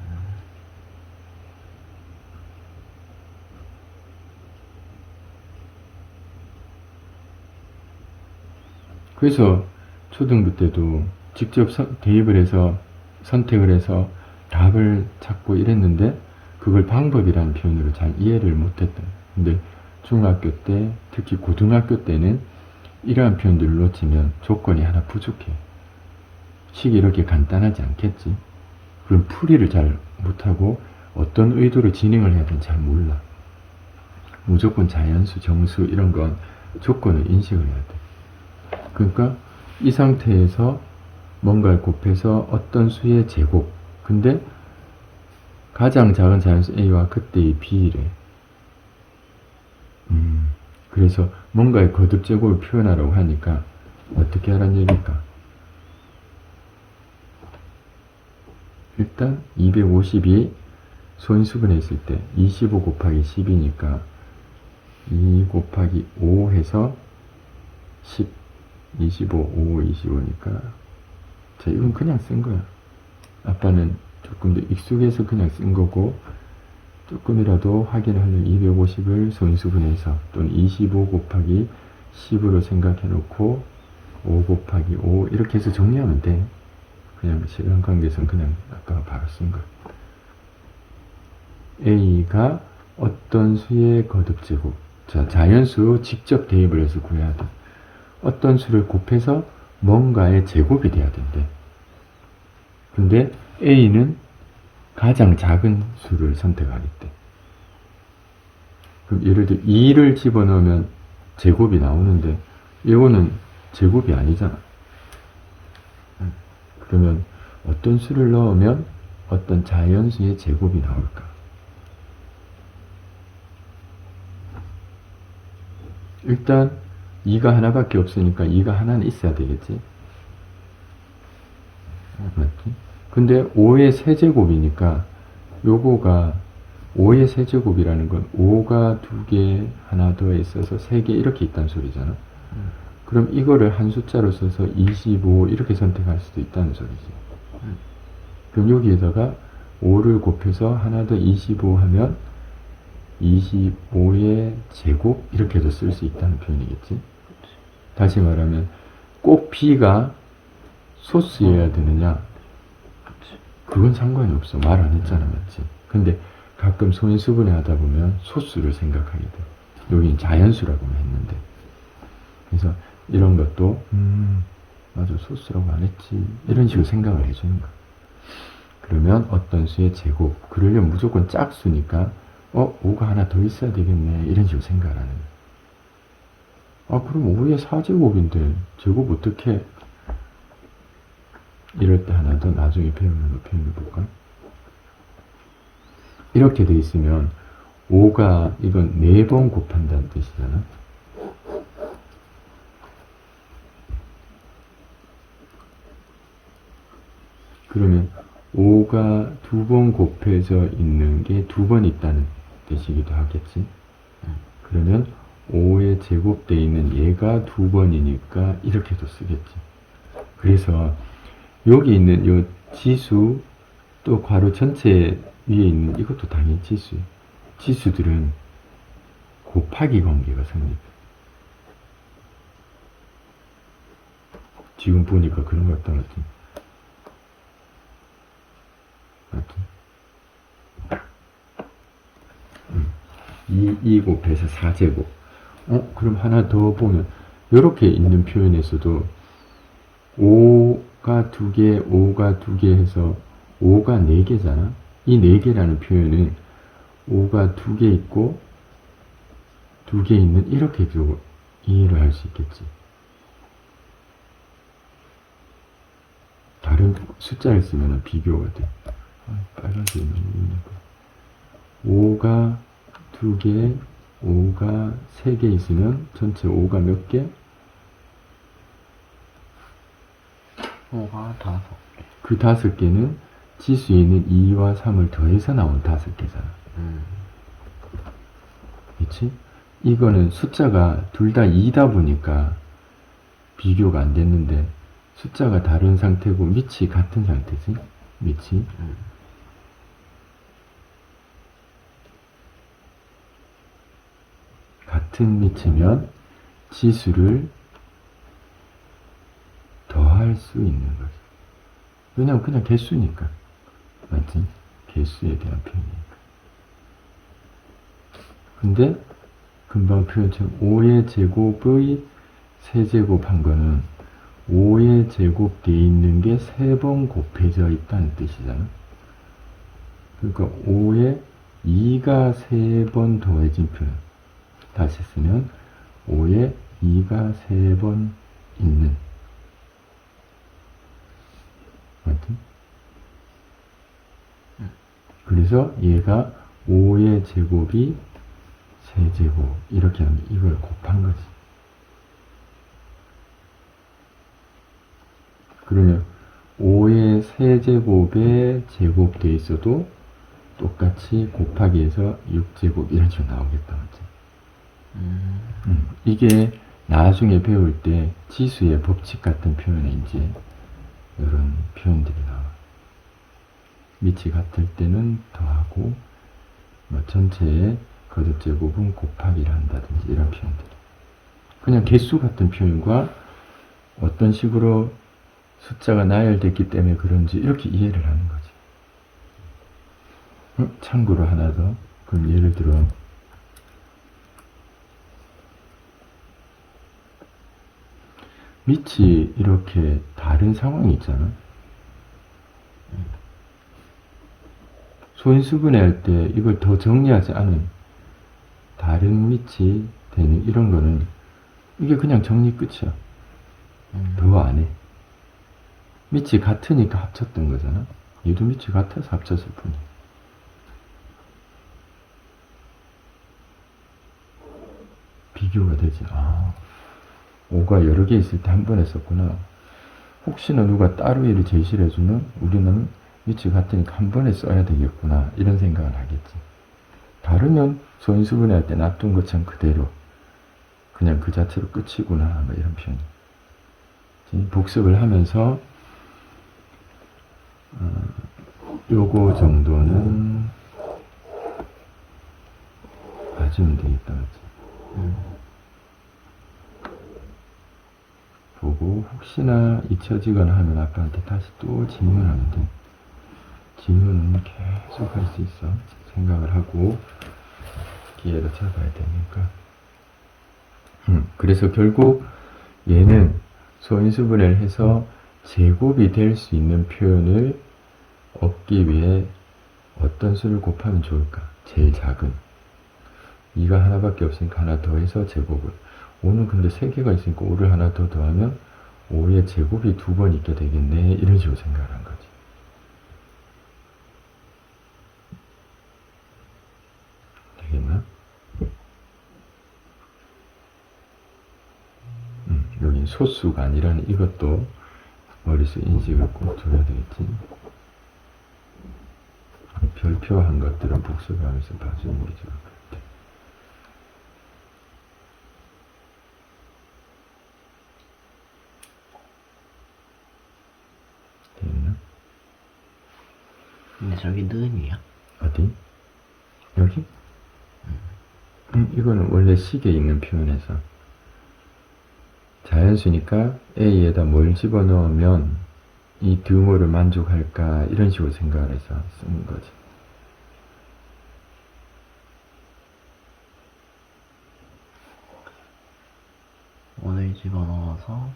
그래서 초등부 때도 직접 대입을 해서 선택을 해서 답을 찾고 이랬는데 그걸 방법이라는 표현으로 잘 이해를 못했던 거예요. 근데 중학교 때, 특히 고등학교 때는 이러한 표현들을 놓치면 조건이 하나 부족해. 식이 이렇게 간단하지 않겠지. 그럼 풀이를 잘 못하고 어떤 의도로 진행을 해야 되는지 잘 몰라. 무조건 자연수, 정수 이런 건 조건을 인식을 해야 돼. 그러니까 이 상태에서 뭔가를 곱해서 어떤 수의 제곱. 근데 가장 작은 자연수 A와 그때의 B래. 그래서 뭔가의 거듭 제곱을 표현하라고 하니까 어떻게 하라는 얘기일까? 일단 250이 소인수분해 있을 때 25 곱하기 10이니까 2 곱하기 5 해서 10 25 5 25니까 자 이건 그냥 쓴 거야. 아빠는 조금 더 익숙해서 그냥 쓴 거고 조금이라도 확인을 하려면 250을 소인수분해서 또는 25 곱하기 10으로 생각해 놓고 5 곱하기 5 이렇게 해서 정리하면 돼. 그냥 시간 관계에서는 그냥 아까 바로 쓴 거야. A가 어떤 수의 거듭제곱. 자, 자연수 직접 대입을 해서 구해야 돼. 어떤 수를 곱해서 뭔가의 제곱이 돼야 된대. 근데 A는 가장 작은 수를 선택하겠대. 그럼 예를 들어 2를 집어넣으면 제곱이 나오는데 이거는 제곱이 아니잖아. 그러면 어떤 수를 넣으면 어떤 자연수의 제곱이 나올까? 일단 2가 하나밖에 없으니까 2가 하나는 있어야 되겠지. 맞지? 근데 5의 세제곱이니까 요거가 5의 세제곱이라는 건 5가 2개 하나 더 있어서 3개 이렇게 있다는 소리잖아. 그럼 이거를 한 숫자로 써서 25 이렇게 선택할 수도 있다는 소리지. 그럼 여기에다가 5를 곱해서 하나 더 25 하면 25의 제곱 이렇게도 쓸 수 있다는 표현이겠지. 다시 말하면 꼭 B가 소수여야 되느냐? 그건 상관이 없어. 말 안 했잖아, 맞지? 근데 가끔 소인수분해 하다 보면 소수를 생각하게 돼. 여긴 자연수라고만 했는데. 그래서 이런 것도 맞아, 소수라고 안 했지. 이런 식으로 생각을 해주는 거야. 그러면 어떤 수의 제곱. 그러려면 무조건 짝수니까 5가 하나 더 있어야 되겠네. 이런 식으로 생각을 하는 거야. 그럼 5의 4제곱인데 제곱 어떻게 이럴 때 하나 더 나중에 배우는 거 표현해볼까? 이렇게 돼 있으면 5가 이건 4번 곱한다는 뜻이잖아. 그러면 5가 2번 곱해져 있는 게 2번 있다는 뜻이기도 하겠지. 그러면 5에 제곱되어 있는 얘가 2번이니까 이렇게도 쓰겠지. 그래서 여기 있는 요 지수 또 괄호 전체 위에 있는 이것도 당연히 지수예요. 지수들은 곱하기 관계가 성립해. 지금 보니까 그런 것 같다. 맞지? 2 곱해서 4제곱. 그럼 하나 더 보면 이렇게 있는 표현에서도 5가 2개, 5가 2개 해서 5가 4개잖아. 이 4개라는 표현은 5가 2개 있고 2개 있는 이렇게도 이해를 할 수 있겠지. 다른 숫자를 쓰면 비교가 돼. 빨간색이 너무 5가 2개, 5가 3개 있으면 전체 5가 몇 개? 5가 5개. 그 5개는 지수에 있는 2와 3을 더해서 나온 5개잖아. 그치? 이거는 숫자가 둘 다 2다 보니까 비교가 안 됐는데 숫자가 다른 상태고 밑이 같은 상태지? 밑이. 같은 밑이면 지수를 더할 수 있는 거지. 왜냐면 그냥 개수니까. 맞지? 개수에 대한 표현이니까. 근데 금방 표현처럼 5의 제곱의 세제곱 한 거는 5의 제곱 돼 있는 게 3번 곱해져 있다는 뜻이잖아. 그러니까 5에 2가 3번 더해진 표현. 다시 쓰면 5에 2가 3번 있는. 맞지? 그래서 얘가 5의 제곱이 세제곱 이렇게 하면 이걸 곱한 거지. 그러면 5의 세제곱에 제곱돼 있어도 똑같이 곱하기 해서 6제곱 이런 식으로 나오겠다. 맞지? 이게 나중에 배울 때 지수의 법칙 같은 표현에 이제 이런 표현들이 나와. 밑이 같을 때는 더하고 뭐 전체의 거듭제곱은 곱하기를 한다든지 이런 표현들. 그냥 개수 같은 표현과 어떤 식으로 숫자가 나열됐기 때문에 그런지 이렇게 이해를 하는 거지. 참고로 하나 더. 그럼 예를 들어 밑이 이렇게 다른 상황이 있잖아. 소인수분해 할 때 이걸 더 정리하지 않은 다른 밑이 되는 이런 거는 이게 그냥 정리 끝이야. 더 안 해. 밑이 같으니까 합쳤던 거잖아. 얘도 밑이 같아서 합쳤을 뿐이야. 비교가 되지. 5가 여러 개 있을 때 한 번에 썼구나. 혹시나 누가 따로 일을 제시를 해주면 우리는 밑이 같으니까 한 번에 써야 되겠구나 이런 생각을 하겠지. 다르면 소인수분해 할 때 놔둔 것처럼 그대로 그냥 그 자체로 끝이구나 뭐 이런 표현. 복습을 하면서 요거 정도는 봐주면 되겠다. 맞지? 보고 혹시나 잊혀지거나 하면 아빠한테 다시 또 질문하면 돼. 질문은 계속 할 수 있어. 생각을 하고 기회를 잡아야 되니까. 그래서 결국 얘는 소인수분해를 해서 제곱이 될 수 있는 표현을 얻기 위해 어떤 수를 곱하면 좋을까? 제일 작은. 2가 하나밖에 없으니까 하나 더해서 제곱을. 5는 근데 3개가 있으니까 5를 하나 더 더하면 5의 제곱이 2번 있게 되겠네. 이런 식으로 생각을 한 거지. 되겠나? 여긴 소수가 아니라는 이것도 머릿속 인식을 꼭 줘야 되겠지. 별표한 것들은 복습하면서 봐주는 게 좋을 것 같아. 됐나? 근데 저기 는이야? 어디? 여기? 이거는 원래 식에 있는 표현에서 자연수니까 A에다 뭘 집어넣으면 이 등호를 만족할까 이런 식으로 생각을 해서 쓰는 거지. 오늘 집어넣어서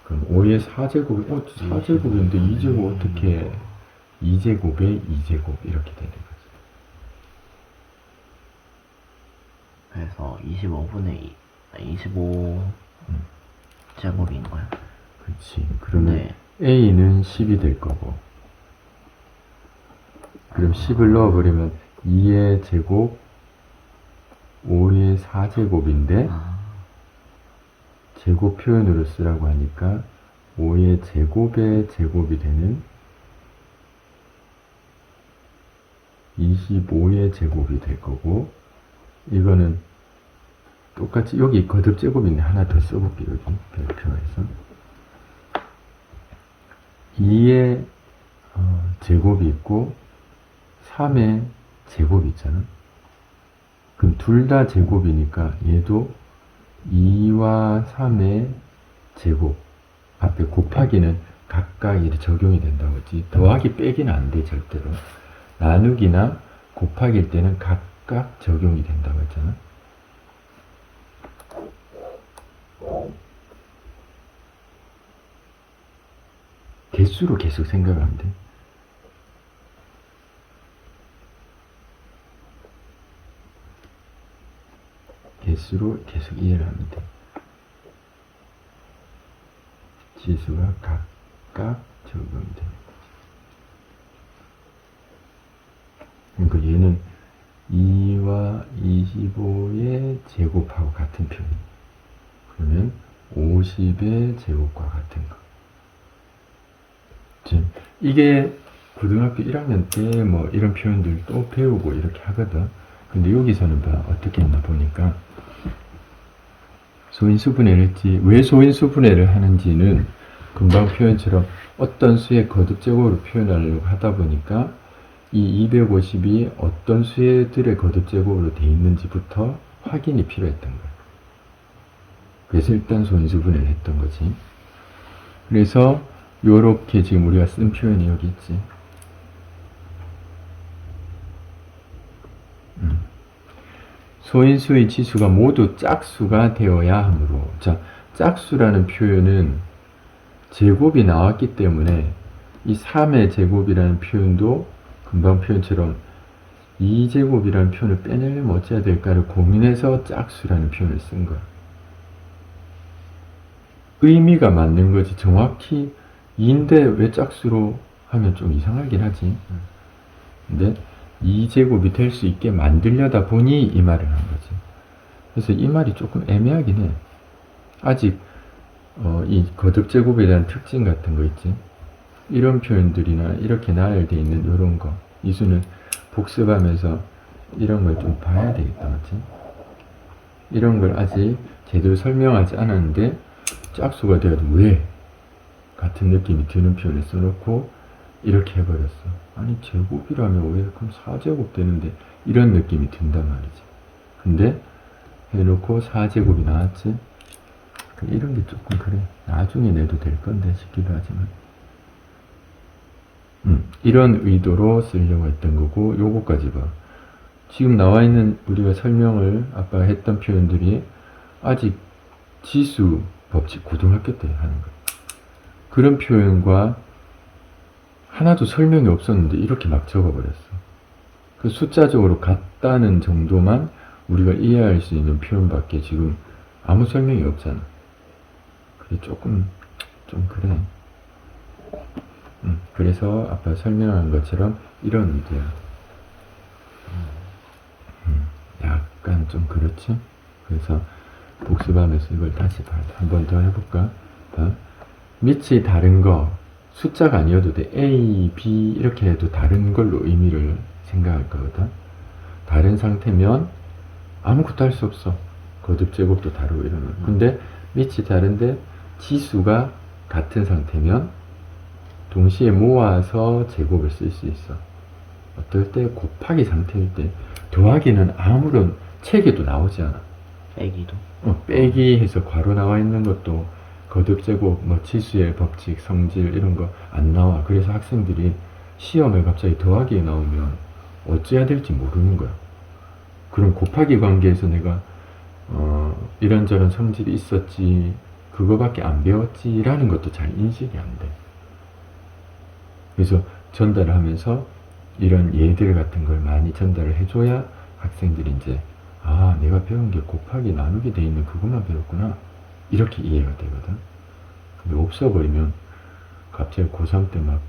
그럼 5의 4제곱, 4제곱인데 2제곱 어떻게 2제곱에 2제곱 이렇게 되는 거지. 그래서 25분의 2, 25 제곱인 거야. 그렇지. 그러면 네. A는 10이 될 거고, 그럼 10을 넣어버리면 2의 제곱 5의 4제곱인데 아, 제곱 표현으로 쓰라고 하니까 5의 제곱의 제곱이 되는 25의 제곱이 될 거고, 이거는 똑같이 여기 거듭 제곱인데 하나 더 써볼게. 여기 별표에서 2의 제곱이 있고 3의 제곱이 있잖아. 그럼 둘 다 제곱이니까 얘도 2와 3의 제곱 앞에 곱하기는 각각 이렇게 적용이 된다고 했지. 더하기 빼기는 안 돼, 절대로. 나누기나 곱하기일 때는 각각 적용이 된다고 했잖아. 개수로 계속 생각하면 돼. 개수로 계속 이해를 하면 돼. 지수가 각각 적용되는 거지. 그러니까 얘는 2와 25의 제곱하고 같은 표현. 그러면 50의 제곱과 같은 거. 지금 이게 고등학교 1학년 때 뭐 이런 표현들 또 배우고 이렇게 하거든. 근데 여기서는 봐, 어떻게 했나 보니까 소인수분해를 했지. 왜 소인수분해를 하는지는 금방 표현처럼 어떤 수의 거듭제곱으로 표현하려고 하다 보니까 이 250이 어떤 수들의 거듭제곱으로 돼 있는지부터 확인이 필요했던 거야. 그래서 일단 소인수분해를 했던 거지. 그래서 요렇게 지금 우리가 쓴 표현이 여기 있지. 소인수의 지수가 모두 짝수가 되어야 하므로, 자, 짝수라는 표현은 제곱이 나왔기 때문에 이 3의 제곱이라는 표현도 금방 표현처럼 2제곱이라는 표현을 빼내려면 어찌해야 될까를 고민해서 짝수라는 표현을 쓴 거야. 의미가 맞는 거지. 정확히 2인데 왜 짝수로 하면 좀 이상하긴 하지. 근데 2제곱이 될 수 있게 만들려다 보니 이 말을 한 거지. 그래서 이 말이 조금 애매하긴 해. 아직 이 거듭제곱에 대한 특징 같은 거 있지. 이런 표현들이나 이렇게 나열되어 있는 이런 거, 이 수는 복습하면서 이런 걸 좀 봐야 되겠다, 맞지? 이런 걸 아직 제대로 설명하지 않았는데 짝수가 되어도 왜 같은 느낌이 드는 표현을 써놓고 이렇게 해버렸어. 아니 제곱이라면 왜 그럼 4제곱 되는데 이런 느낌이 든단 말이지. 근데 해놓고 4제곱이 나왔지. 이런 게 조금 그래. 나중에 내도 될 건데 싶기도 하지만 이런 의도로 쓰려고 했던 거고, 요거까지 봐. 지금 나와 있는 우리가 설명을 아까 했던 표현들이 아직 지수 법칙 고등학교 때 하는 거. 그런 표현과 하나도 설명이 없었는데 이렇게 막 적어버렸어. 그 숫자적으로 같다는 정도만 우리가 이해할 수 있는 표현밖에 지금 아무 설명이 없잖아. 그게 조금 좀 그래. 그래서 아까 설명한 것처럼 이런 의도야. 약간 좀 그렇지? 그래서 복습하면서 이걸 다시 봐. 한 번 더 해볼까? 봐. 밑이 다른 거, 숫자가 아니어도 돼. A, B 이렇게 해도 다른 걸로 의미를 생각할 거거든. 다른 상태면 아무것도 할 수 없어. 거듭 제곱도 다르고 이러면. 근데 밑이 다른데 지수가 같은 상태면 동시에 모아서 제곱을 쓸 수 있어. 어떨 때 곱하기 상태일 때, 더하기는 아무런 책에도 나오지 않아. 빼기도. 빼기 해서 괄호 나와 있는 것도 거듭 제곱, 뭐 치수의 법칙, 성질 이런 거 안 나와. 그래서 학생들이 시험에 갑자기 더하기에 나오면 어찌해야 될지 모르는 거야. 그럼 곱하기 관계에서 내가 이런저런 성질이 있었지, 그거밖에 안 배웠지라는 것도 잘 인식이 안 돼. 그래서 전달을 하면서 이런 예들 같은 걸 많이 전달을 해줘야 학생들이 이제 아, 내가 배운 게 곱하기 나누기 돼 있는 그것만 배웠구나, 이렇게 이해가 되거든. 근데 없어버리면 갑자기 고3 때 막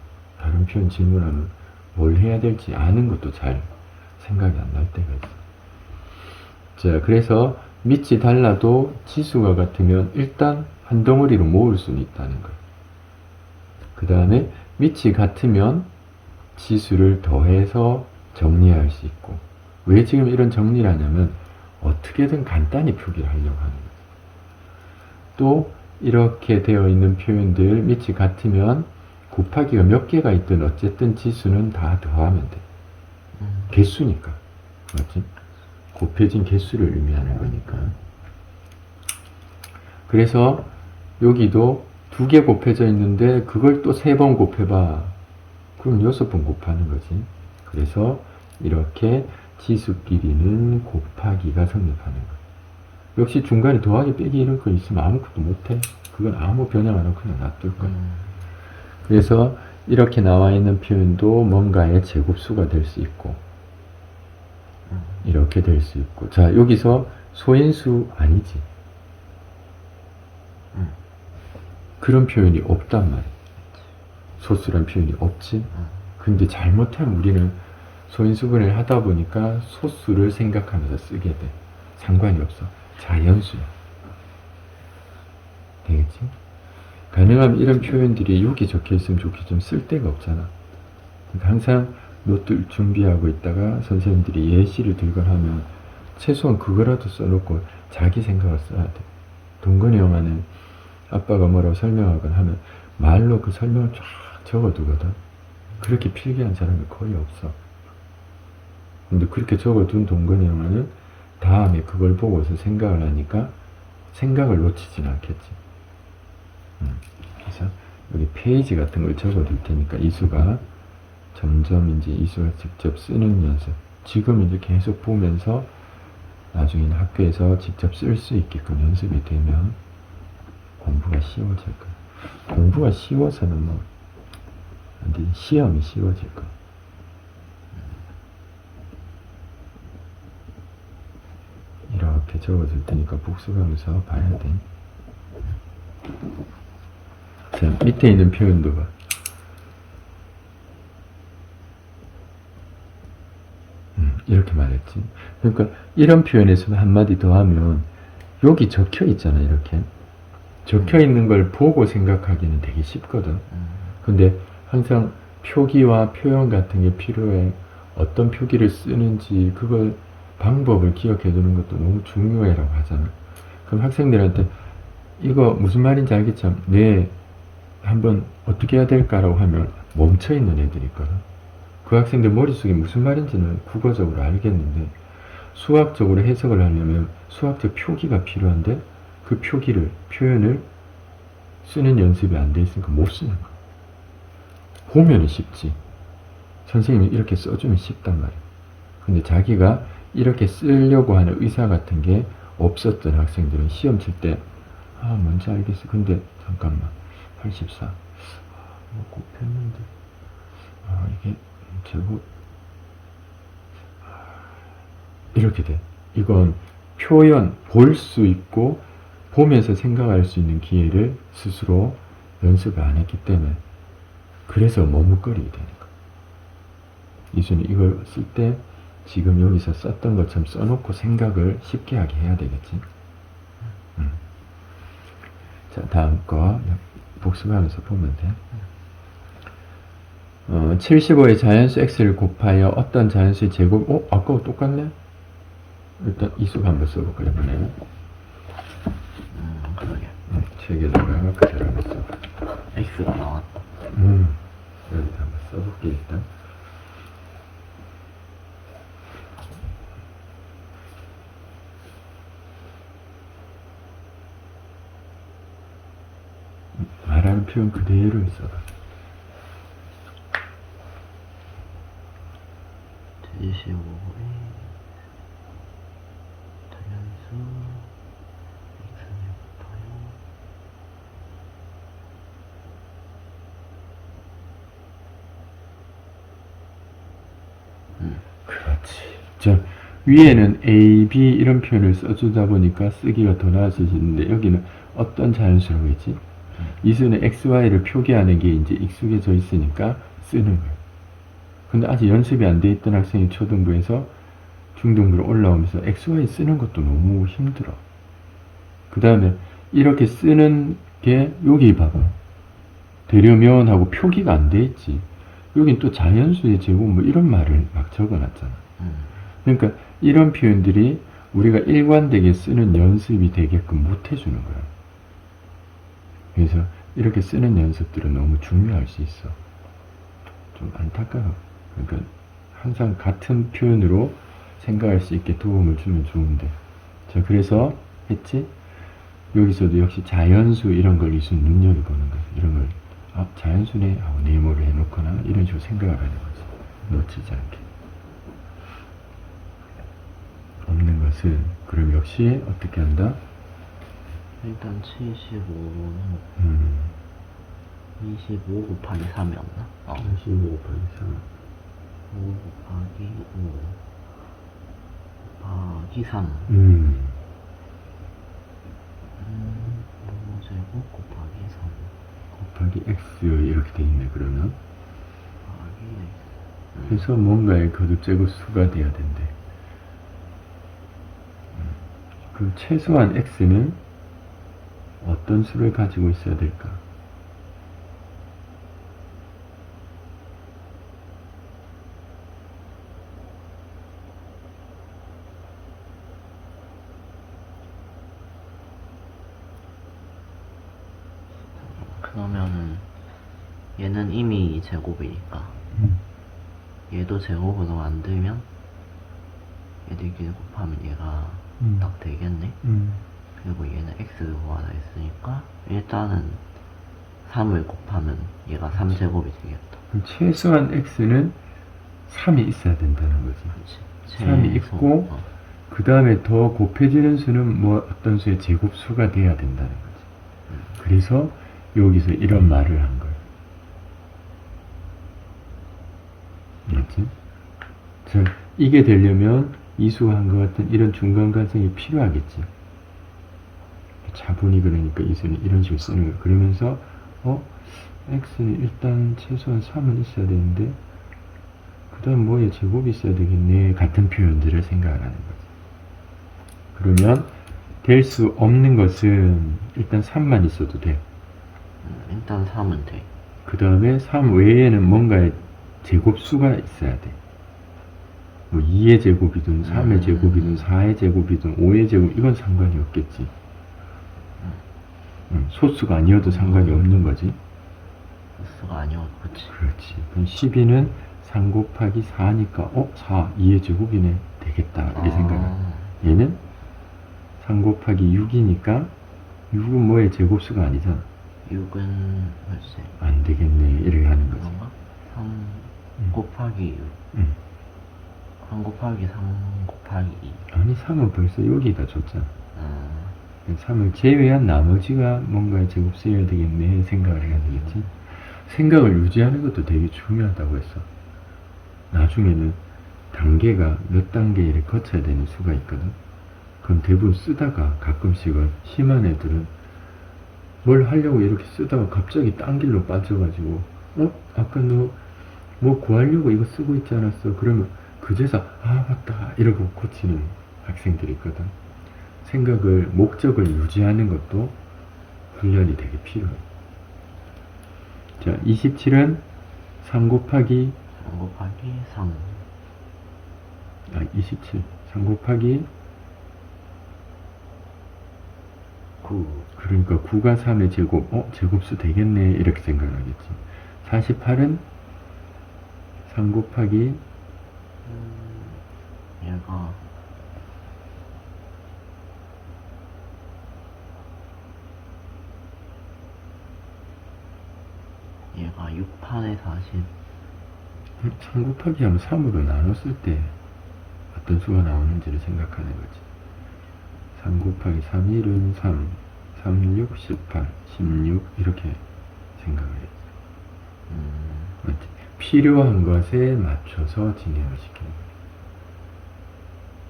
다른 표현 질문하면 뭘 해야 될지 아는 것도 잘 생각이 안 날 때가 있어. 자, 그래서 밑이 달라도 치수가 같으면 일단 한 덩어리로 모을 수는 있다는 거예요. 그 다음에 밑이 같으면 치수를 더해서 정리할 수 있고, 왜 지금 이런 정리를 하냐면 어떻게든 간단히 표기를 하려고 하는 거예요. 또 이렇게 되어 있는 표현들 밑이 같으면 곱하기가 몇 개가 있든 어쨌든 치수는 다 더하면 돼. 개수니까. 맞지? 곱해진 개수를 의미하는 거니까. 그래서 여기도 2개 곱해져 있는데 그걸 또 3번 곱해봐. 그럼 6번 곱하는 거지. 그래서 이렇게 치수끼리는 곱하기가 성립하는 거야. 역시 중간에 더하기 빼기 이런 거 있으면 아무것도 못해. 그건 아무 변형 안 하고 그냥 놔둘 거야. 그래서 이렇게 나와 있는 표현도 뭔가의 제곱수가 될 수 있고 이렇게 될 수 있고. 자, 여기서 소인수 아니지. 그런 표현이 없단 말이야. 소수란 표현이 없지. 근데 잘못하면 우리는 소인수분해를 하다 보니까 소수를 생각하면서 쓰게 돼. 상관이 없어. 자연수야. 되겠지? 가능하면 이런 표현들이 여기 적혀 있으면 좋겠지만 쓸 데가 없잖아. 그러니까 항상 노트를 준비하고 있다가 선생님들이 예시를 들거나 하면 최소한 그거라도 써놓고 자기 생각을 써야 돼. 동건이 형아는 아빠가 뭐라고 설명하거나 하면 말로 그 설명을 쫙 적어두거든. 그렇게 필기한 사람이 거의 없어. 근데 그렇게 적어둔 동건이 형아는 다음에 그걸 보고서 생각을 하니까 생각을 놓치진 않겠지. 그래서 여기 페이지 같은 걸 적어둘 테니까 이수가 점점 이제 이수가 직접 쓰는 연습. 지금 이제 계속 보면서 나중에는 학교에서 직접 쓸 수 있게끔 연습이 되면 공부가 쉬워질 거야. 공부가 쉬워서는 뭐, 근데 시험이 쉬워질 거야. 이렇게 적어줄 테니까 복습하면서 봐야 돼. 자, 밑에 있는 표현도 봐. 이렇게 말했지. 그러니까 이런 표현에서는 한마디 더 하면 여기 적혀 있잖아. 이렇게 적혀 있는 걸 보고 생각하기는 되게 쉽거든. 근데 항상 표기와 표현 같은 게 필요해. 어떤 표기를 쓰는지 그걸 방법을 기억해 두는 것도 너무 중요해라고 하잖아. 그럼 학생들한테 이거 무슨 말인지 알겠죠? 네, 한번 어떻게 해야 될까라고 하면 멈춰 있는 애들이 있거든. 그 학생들 머릿속에 무슨 말인지는 국어적으로 알겠는데 수학적으로 해석을 하려면 수학적 표기가 필요한데 그 표현을 쓰는 연습이 안 돼 있으니까 못 쓰는 거야. 보면은 쉽지. 선생님이 이렇게 써주면 쉽단 말이야. 근데 자기가 이렇게 쓰려고 하는 의사 같은 게 없었던 학생들은 시험 칠 때 뭔지 알겠어. 근데 잠깐만 84 뭐 곱했는데 이게 제곱 이렇게 돼. 이건 표현 볼 수 있고 보면서 생각할 수 있는 기회를 스스로 연습을 안 했기 때문에 그래서 머뭇거리게 되는 거야. 이수는 이걸 쓸 때 지금 여기서 썼던 것처럼 써놓고 생각을 쉽게 하게 해야 되겠지. 자, 다음 거 복습하면서 보면 돼. 75의 자연수 x를 곱하여 어떤 자연수의 제곱, 아까와 똑같네? 일단 이수가 한번 써볼까, 이번에는. 그러게. 책에다가 그대로 한번 써봐. x가 나왔다. 여기다 한번 써볼게, 일단. 말하는 표현 그대로 써봐. 제15의 자연수 x는 붙어요. 그렇지. 자, 위에는 A, B 이런 표현을 써주다 보니까 쓰기가 더 나아지는데 여기는 어떤 자연수라고 했지? 이수는 X, Y를 표기하는 게 이제 익숙해져 있으니까 쓰는 거예요. 근데 아직 연습이 안 돼 있던 학생이 초등부에서 중등부로 올라오면서 X, Y 쓰는 것도 너무 힘들어. 그 다음에 이렇게 쓰는 게 여기 봐봐. 되려면 하고 표기가 안 돼 있지. 여긴 또 자연수의 제곱 뭐 이런 말을 막 적어놨잖아. 그러니까 이런 표현들이 우리가 일관되게 쓰는 연습이 되게끔 못 해주는 거야. 그래서 이렇게 쓰는 연습들은 너무 중요할 수 있어. 좀 안타까워. 그러니까 항상 같은 표현으로 생각할 수 있게 도움을 주면 좋은데. 자, 그래서 했지? 여기서도 역시 자연수 이런 걸 이수 눈여겨보는 거야. 이런 걸 자연수네 하고 네모를 해놓거나 이런 식으로 생각을 하는 거지. 놓치지 않게. 없는 것은 그럼 역시 어떻게 한다? 일단 75는 25 곱하기 3이었나? 25 곱하기 3. 5 곱하기 5 곱하기 3 5제곱 곱하기 3 곱하기 x 이렇게 돼 있네. 그러면 곱하기 그래서 뭔가의 거듭제곱 수가 돼야 된대. 그 최소한 x는 어떤 수를 가지고 있어야 될까? 그러면은 얘는 이미 제곱이니까 얘도 제곱으로 만들면 얘들끼리 곱하면 얘가 딱 되겠네. 그리고 얘는 x를 구하라 했으니까 일단은 3을 곱하면 얘가 3제곱이 되겠다. 그럼 최소한 x는 3이 있어야 된다는 거지. 그렇지. 3이 있고 그 다음에 더 곱해지는 수는 뭐 어떤 수의 제곱수가 돼야 된다는 거지. 그래서 여기서 이런 말을 한 거예요. 맞지? 자, 이게 되려면 이수한 것 같은 이런 중간 관성이 필요하겠지. 차분히 그러니까 이수는 이런 식으로 쓰는 거예요. 그러면서 x는 일단 최소한 3은 있어야 되는데 그 다음 뭐에 제곱이 있어야 되겠네 같은 표현들을 생각을 하는 거지. 그러면 될 수 없는 것은 일단 3만 있어도 돼. 일단 3은 돼. 그 다음에 3 외에는 뭔가의 제곱수가 있어야 돼. 뭐 2의 제곱이든 3의 제곱이든 4의 제곱이든 5의 제곱 이건 상관이 없겠지. 소수가 아니어도 상관이 없는 거지. 소수가 아니어도 그렇지. 그렇지. 그럼 12는 3 곱하기 4니까 4, 2의 제곱이네. 되겠다. 이 생각을. 얘는 3 곱하기 6이니까 6은 뭐의 제곱수가 아니잖아. 6은 글쎄 안 되겠네. 이렇게 하는 거지. 그런가? 3 곱하기 6 3 곱하기 3 곱하기 2 아니 3은 벌써 여기다 줬잖아. 3을 제외한 나머지가 뭔가의 제곱수여야 되겠네 생각을 해야 되겠지. 생각을 유지하는 것도 되게 중요하다고 했어. 나중에는 단계가 몇 단계를 거쳐야 되는 수가 있거든. 그럼 대부분 쓰다가 가끔씩은 심한 애들은 뭘 하려고 이렇게 쓰다가 갑자기 딴 길로 빠져가지고 아까 너 뭐 구하려고 이거 쓰고 있지 않았어? 그러면 그제서 맞다 이러고 고치는 학생들이 있거든. 생각을 목적을 유지하는 것도 훈련이 되게 필요해. 자, 27은 3 곱하기 3 곱하기 3 27 3 곱하기 9 그러니까 9가 3의 제곱 제곱수 되겠네 이렇게 생각하겠지. 48은 3 곱하기 얘가 아, 6판에 40. 3 곱하기 하면 3으로 나눴을 때 어떤 수가 나오는지를 생각하는 거지. 3 곱하기 3, 1은 3, 3, 6, 18, 16 이렇게 생각을 해. 맞지? 필요한 것에 맞춰서 진행을 시키는 거야.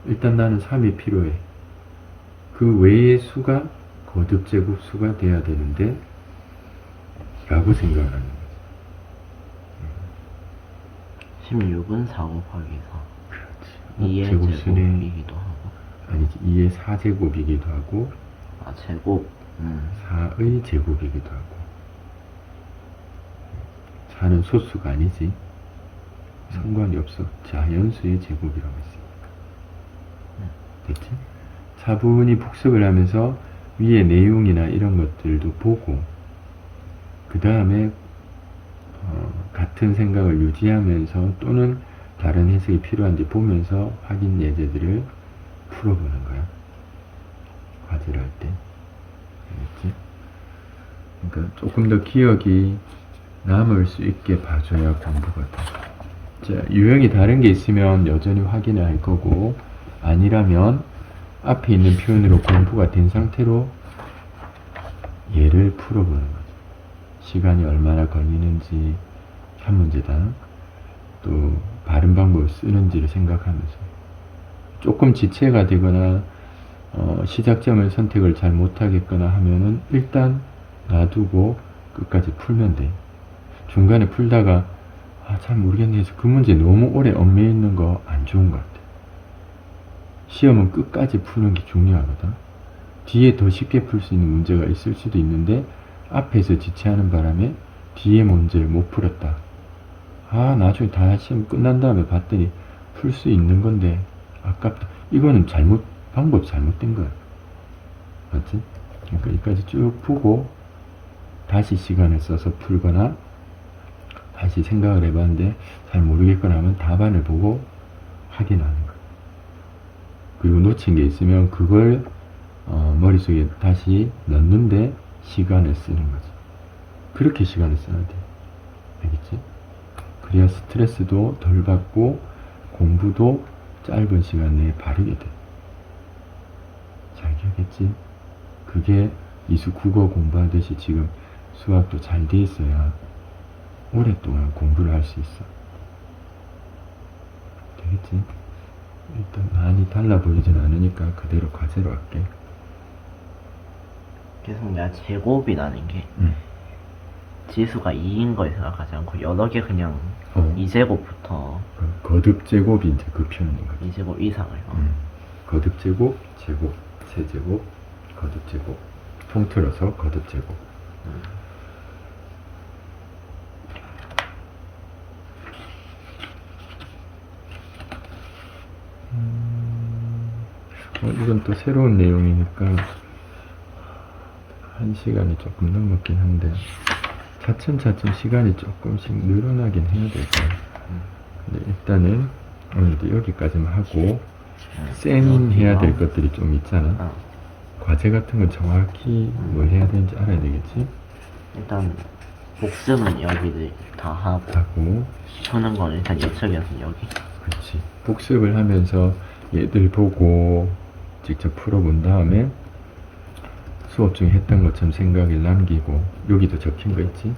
일단 나는 3이 필요해. 그 외의 수가 거듭제곱 수가 돼야 되는데 라고 생각을 하는 거지. 16은 4 곱하기 4. 그렇지. 2의 제곱수는 제곱이기도 하고. 아니지. 2의 4제곱이기도 하고 아, 제곱. 4의 제곱이기도 하고 4는 소수가 아니지. 상관이 없어. 자연수의 제곱이라고 했으니까. 됐지? 차분히 복습을 하면서 위에 내용이나 이런 것들도 보고 그 다음에 같은 생각을 유지하면서 또는 다른 해석이 필요한지 보면서 확인 예제들을 풀어보는 거야. 과제를 할 때. 알겠지? 그러니까 조금 더 기억이 남을 수 있게 봐줘야 공부가 돼. 자, 유형이 다른 게 있으면 여전히 확인을 할 거고 아니라면 앞에 있는 표현으로 공부가 된 상태로 얘를 풀어보는 거죠. 시간이 얼마나 걸리는지 한 문제당 또 바른 방법을 쓰는지를 생각하면서 조금 지체가 되거나 시작점을 선택을 잘 못하겠거나 하면은 일단 놔두고 끝까지 풀면 돼. 중간에 풀다가 잘 모르겠네 해서 그 문제 너무 오래 얽매여 있는 거 안 좋은 것 같아. 시험은 끝까지 푸는 게 중요하거든. 뒤에 더 쉽게 풀 수 있는 문제가 있을 수도 있는데 앞에서 지체하는 바람에 뒤에 문제를 못 풀었다. 나중에 다 시험 끝난 다음에 봤더니 풀 수 있는 건데 아깝다. 이거는 방법 잘못된 거야. 맞지? 그러니까 여기까지 쭉 푸고 다시 시간을 써서 풀거나 다시 생각을 해봤는데 잘 모르겠거나 하면 답안을 보고 확인하는 거야. 그리고 놓친 게 있으면 그걸 머릿속에 다시 넣는데 시간을 쓰는 거지. 그렇게 시간을 써야 돼. 알겠지? 그래야 스트레스도 덜 받고 공부도 짧은 시간 내에 바르게 돼. 잘 기억했지? 그게 이수 국어 공부하듯이 지금 수학도 잘 돼 있어야 오랫동안 공부를 할 수 있어. 되겠지? 일단 많이 달라 보이진 않으니까 그대로 과제로 할게. 계속 내가 제곱이라는 게 지수가 2인 걸 생각하지 않고 여러 개 그냥 2제곱부터 거듭제곱이 이제 그 표현인 거지. 2제곱 이상을 거듭제곱, 제곱, 세제곱, 거듭제곱. 통틀어서 거듭제곱. 이건 또 새로운 내용이니까 1시간이 조금 넘었긴 한데 차츰차츰 시간이 조금씩 늘어나긴 해야 될 거야. 근데 일단은 오늘도 여기까지만 하고 쌤 해야 될 것들이 좀 있잖아. 과제 같은 건 정확히 뭘 해야 되는지 알아야 되겠지? 일단 복습은 여기를 다 하고 푸는 건 일단 이쪽이어서 여기. 그렇지. 복습을 하면서 얘들 보고 직접 풀어본 다음에 수업 중에 했던 것처럼 생각을 남기고 여기도 적힌 거 있지?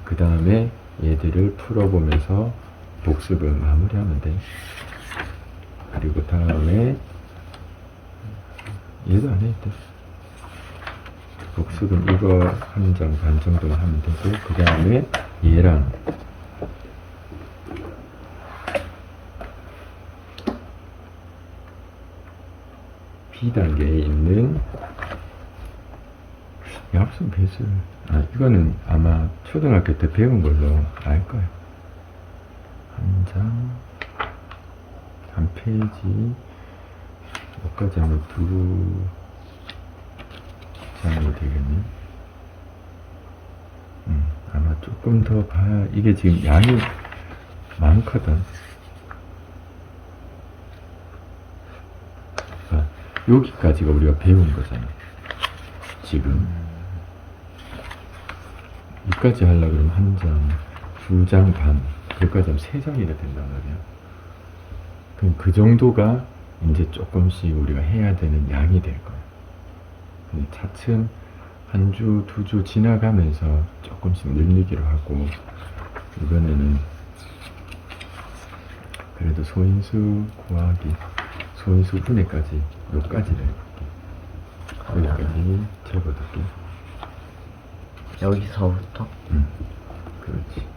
그 다음에 얘들을 풀어보면서 복습을 마무리하면 돼. 그리고 다음에 얘도 안 해도 돼. 복습은 이거 한 장 반 정도만 하면 되고 그 다음에 얘랑 B단계에 있는 약수 배수를 이거는 아마 초등학교 때 배운 걸로 알 거야. 한 장, 한 페이지, 여기까지 하면 2장이 되겠네. 아마 조금 더 봐야, 이게 지금 양이 많거든. 여기까지가 우리가 배운 거잖아. 지금. 여기까지 하려고 그러면 한 장, 2장 반, 여기까지 하면 3장이나 된단 말이야. 그럼 그 정도가 이제 조금씩 우리가 해야 되는 양이 될 거야. 근데 차츰 한 주, 2주 지나가면서 조금씩 늘리기로 하고, 이번에는 그래도 소인수 구하기, 소인수 분해까지 여기까지를 해볼게. 여기까지 적어둘게. 여기서부터? 그렇지.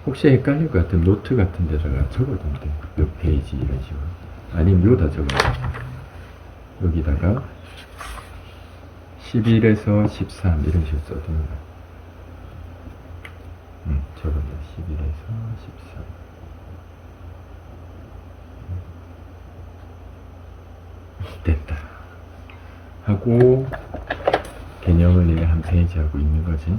혹시 헷갈릴 것 같으면 노트 같은 데다가 적어두면 돼. 몇 페이지 이런 식으로. 아니면 요다 적어놔. 여기다가 11에서 13 이런 식으로 써두는 거야. 적어놔. 11에서 13. 됐다. 하고 개념을 이제 한 페이지 하고 있는 거지.